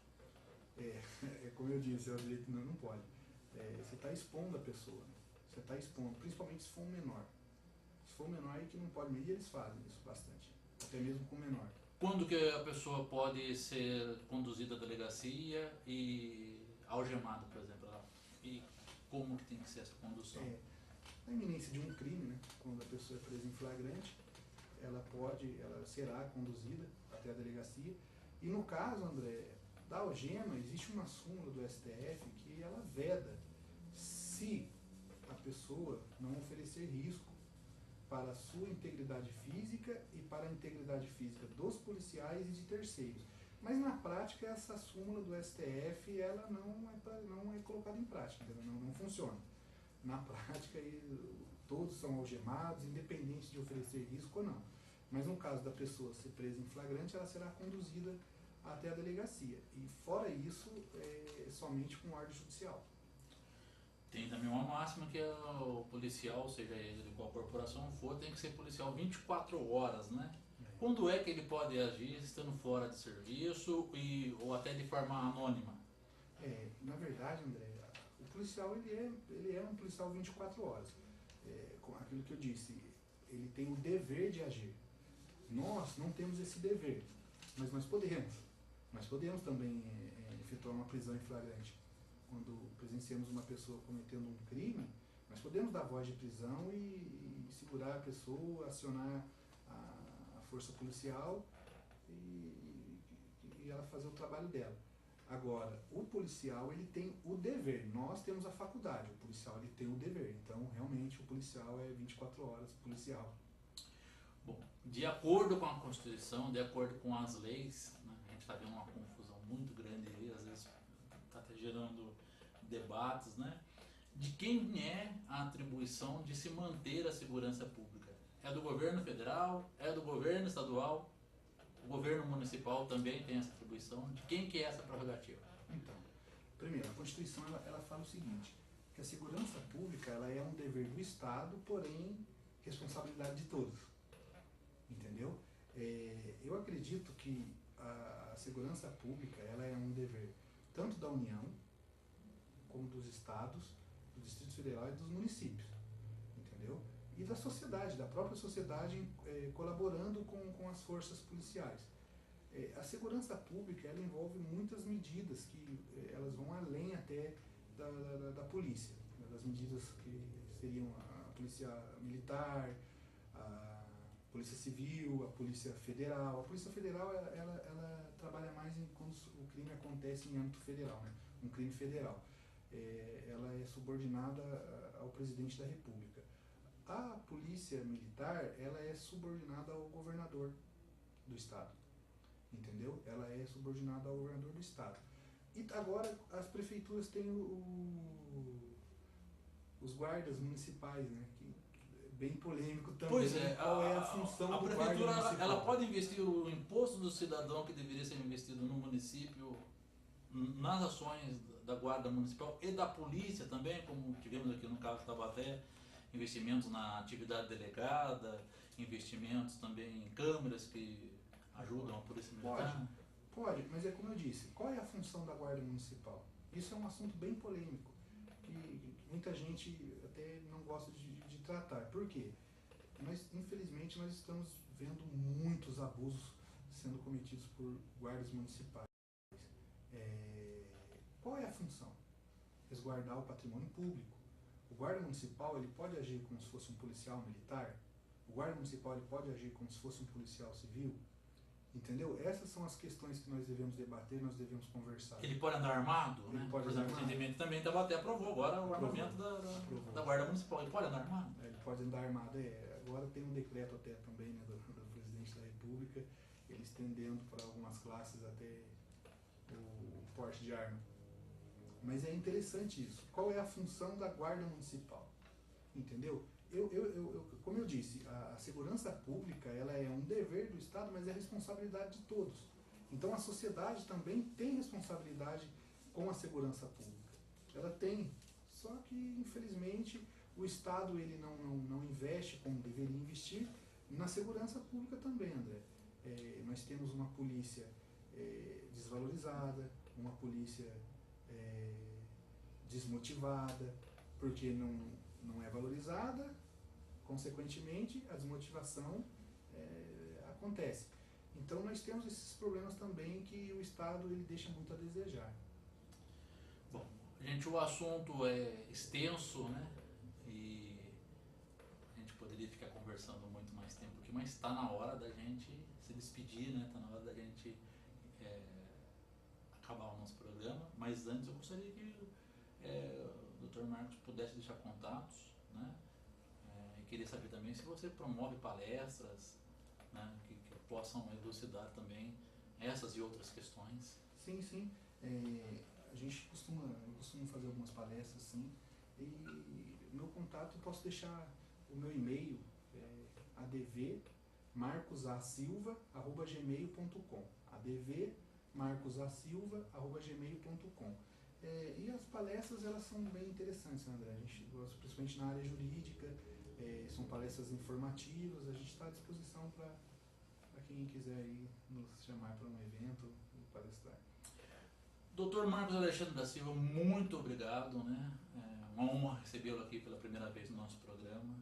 Como eu disse, o direito não pode. Você está expondo a pessoa, né? Você está expondo, principalmente se for um menor. Se for um menor aí que não pode medir, eles fazem isso bastante, até mesmo com menor. Quando que a pessoa pode ser conduzida à delegacia e algemada, por exemplo? E como que tem que ser essa condução? Na iminência de um crime, né, quando a pessoa é presa em flagrante, ela será conduzida até a delegacia. E no caso, André, da algema, existe uma súmula do STF que ela veda se a pessoa não oferecer risco para a sua integridade física e para a integridade física dos policiais e de terceiros. Mas na prática essa súmula do STF ela não é colocada em prática, não funciona. Na prática todos são algemados, independente de oferecer risco ou não. Mas no caso da pessoa ser presa em flagrante, ela será conduzida até a delegacia. E fora isso, somente com ordem judicial. Tem também uma máxima que o policial, seja ele de qual corporação for, tem que ser policial 24 horas, né? Quando é que ele pode agir estando fora de serviço ou até de forma anônima? Na verdade, André, o policial ele é um policial 24 horas. Com aquilo que eu disse, ele tem o dever de agir. Nós não temos esse dever, mas nós podemos. Nós podemos também efetuar uma prisão em flagrante. Quando presenciamos uma pessoa cometendo um crime, Nós podemos dar voz de prisão e segurar a pessoa, acionar a força policial e ela fazer o trabalho dela. Agora, o policial ele tem o dever, nós temos a faculdade, o policial ele tem o dever, então realmente o policial é 24 horas policial. Bom, de acordo com a Constituição, de acordo com as leis, né, a gente está vendo uma confusão muito grande aí, às vezes está gerando debates, né? De quem é a atribuição de se manter a segurança pública? É do governo federal? É do governo estadual? O governo municipal também tem essa atribuição? De quem que é essa prerrogativa? Então, primeiro, a Constituição ela fala o seguinte, que a segurança pública ela é um dever do Estado, porém responsabilidade de todos. Entendeu? Eu acredito que a segurança pública ela é um dever tanto da União, como dos estados, do Distrito Federal e dos municípios. Entendeu? E da sociedade, da própria sociedade colaborando com as forças policiais. A segurança pública ela envolve muitas medidas que elas vão além até da polícia, né, das medidas que seriam a polícia militar, a polícia civil, a polícia federal. A polícia federal ela trabalha mais quando o crime acontece em âmbito federal, né, um crime federal. Ela é subordinada ao presidente da República. A polícia militar ela é subordinada ao governador do estado. Entendeu? Ela é subordinada ao governador do estado. E agora as prefeituras têm os guardas municipais, né? Que é bem polêmico também. Pois é, qual é a função a do prefeitura guarda municipal? ela pode investir o imposto do cidadão que deveria ser investido no município nas ações da guarda municipal e da polícia também, como tivemos aqui no caso de Taubaté, investimentos na atividade delegada, investimentos também em câmeras que ajudam a polícia militar? Pode, mas é como eu disse, qual é a função da guarda municipal? Isso é um assunto bem polêmico, que muita gente até não gosta de tratar. Por quê? Infelizmente, nós estamos vendo muitos abusos sendo cometidos por guardas municipais. Qual é a função? Resguardar o patrimônio público. O guarda municipal ele pode agir como se fosse um policial militar? O guarda municipal ele pode agir como se fosse um policial civil? Entendeu? Essas são as questões que nós devemos debater, nós devemos conversar. Ele pode andar armado, Ele né? pode Por exemplo, andar o entendimento também Taubaté aprovou agora o Aprovou. armamento Aprovou. da guarda municipal. Ele pode andar armado? Ele pode andar armado. Agora tem um decreto até também, né, do presidente da República, ele estendendo para algumas classes até o porte de arma. Mas é interessante isso. Qual é a função da guarda municipal? Entendeu? Como eu disse, a segurança pública ela é um dever do Estado, mas é responsabilidade de todos. Então a sociedade também tem responsabilidade com a segurança pública. Ela tem, só que infelizmente o Estado ele não investe como deveria investir na segurança pública também, André. Nós temos uma polícia desvalorizada, uma polícia desmotivada, porque não é valorizada, consequentemente a desmotivação acontece. Então nós temos esses problemas também que o Estado ele deixa muito a desejar. Bom, gente, o assunto é extenso, né? E a gente poderia ficar conversando muito mais tempo aqui, mas está na hora da gente se despedir, né? Está na hora da gente acabar o nosso programa. Mas antes eu gostaria que o Dr. Marcos pudesse deixar contatos, né? E queria saber também se você promove palestras, né? Que possam elucidar também essas e outras questões. Sim, sim. A gente costuma fazer algumas palestras, sim. E meu contato eu posso deixar o meu e-mail, advmarcosasilva@gmail.com. advmarcosasilva@gmail.com. E as palestras elas são bem interessantes, André. A gente gosta, principalmente na área jurídica, são palestras informativas. A gente está à disposição para quem quiser ir nos chamar para um evento e palestrar. Dr. Marcos Alexandre da Silva, muito obrigado, né? Uma honra recebê-lo aqui pela primeira vez no nosso programa.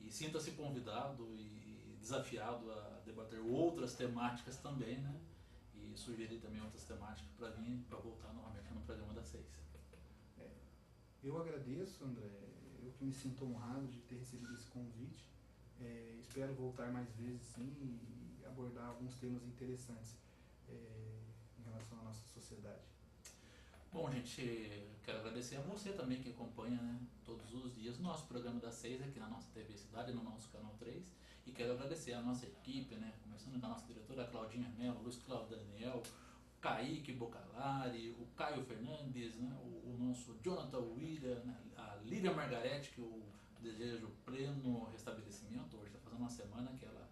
E sinta-se convidado e desafiado a debater outras temáticas também, né? E sugerir também outras temáticas para vir, para voltar novamente no programa das 6. Eu agradeço, André. Eu eu que me sinto honrado de ter recebido esse convite. Espero voltar mais vezes, sim, e abordar alguns temas interessantes em relação à nossa sociedade. Bom, gente, quero agradecer a você também que acompanha, né, todos os dias o nosso programa das 6 aqui na nossa TV Cidade, no nosso canal 3. E quero agradecer a nossa equipe, né, começando da nossa diretora Claudinha Mello, Luiz Cláudio Daniel, Kaique Bocalari, o Caio Fernandes, né, o nosso Jonathan William, né, a Lídia Margarete, que eu desejo pleno restabelecimento. Hoje está fazendo uma semana que ela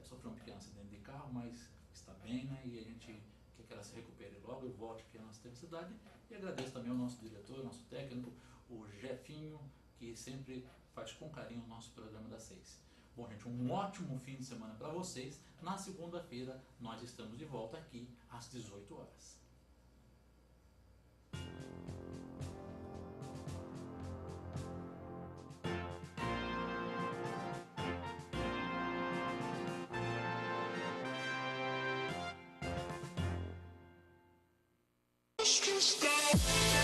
sofreu um pequeno acidente de carro, mas está bem, né, e a gente quer que ela se recupere logo e volte aqui à nossa cidade. E agradeço também ao nosso diretor, nosso técnico, o Jefinho, que sempre faz com carinho o nosso programa das 6. Bom, gente, um ótimo fim de semana para vocês. Na segunda-feira nós estamos de volta aqui às 18 horas. Stop.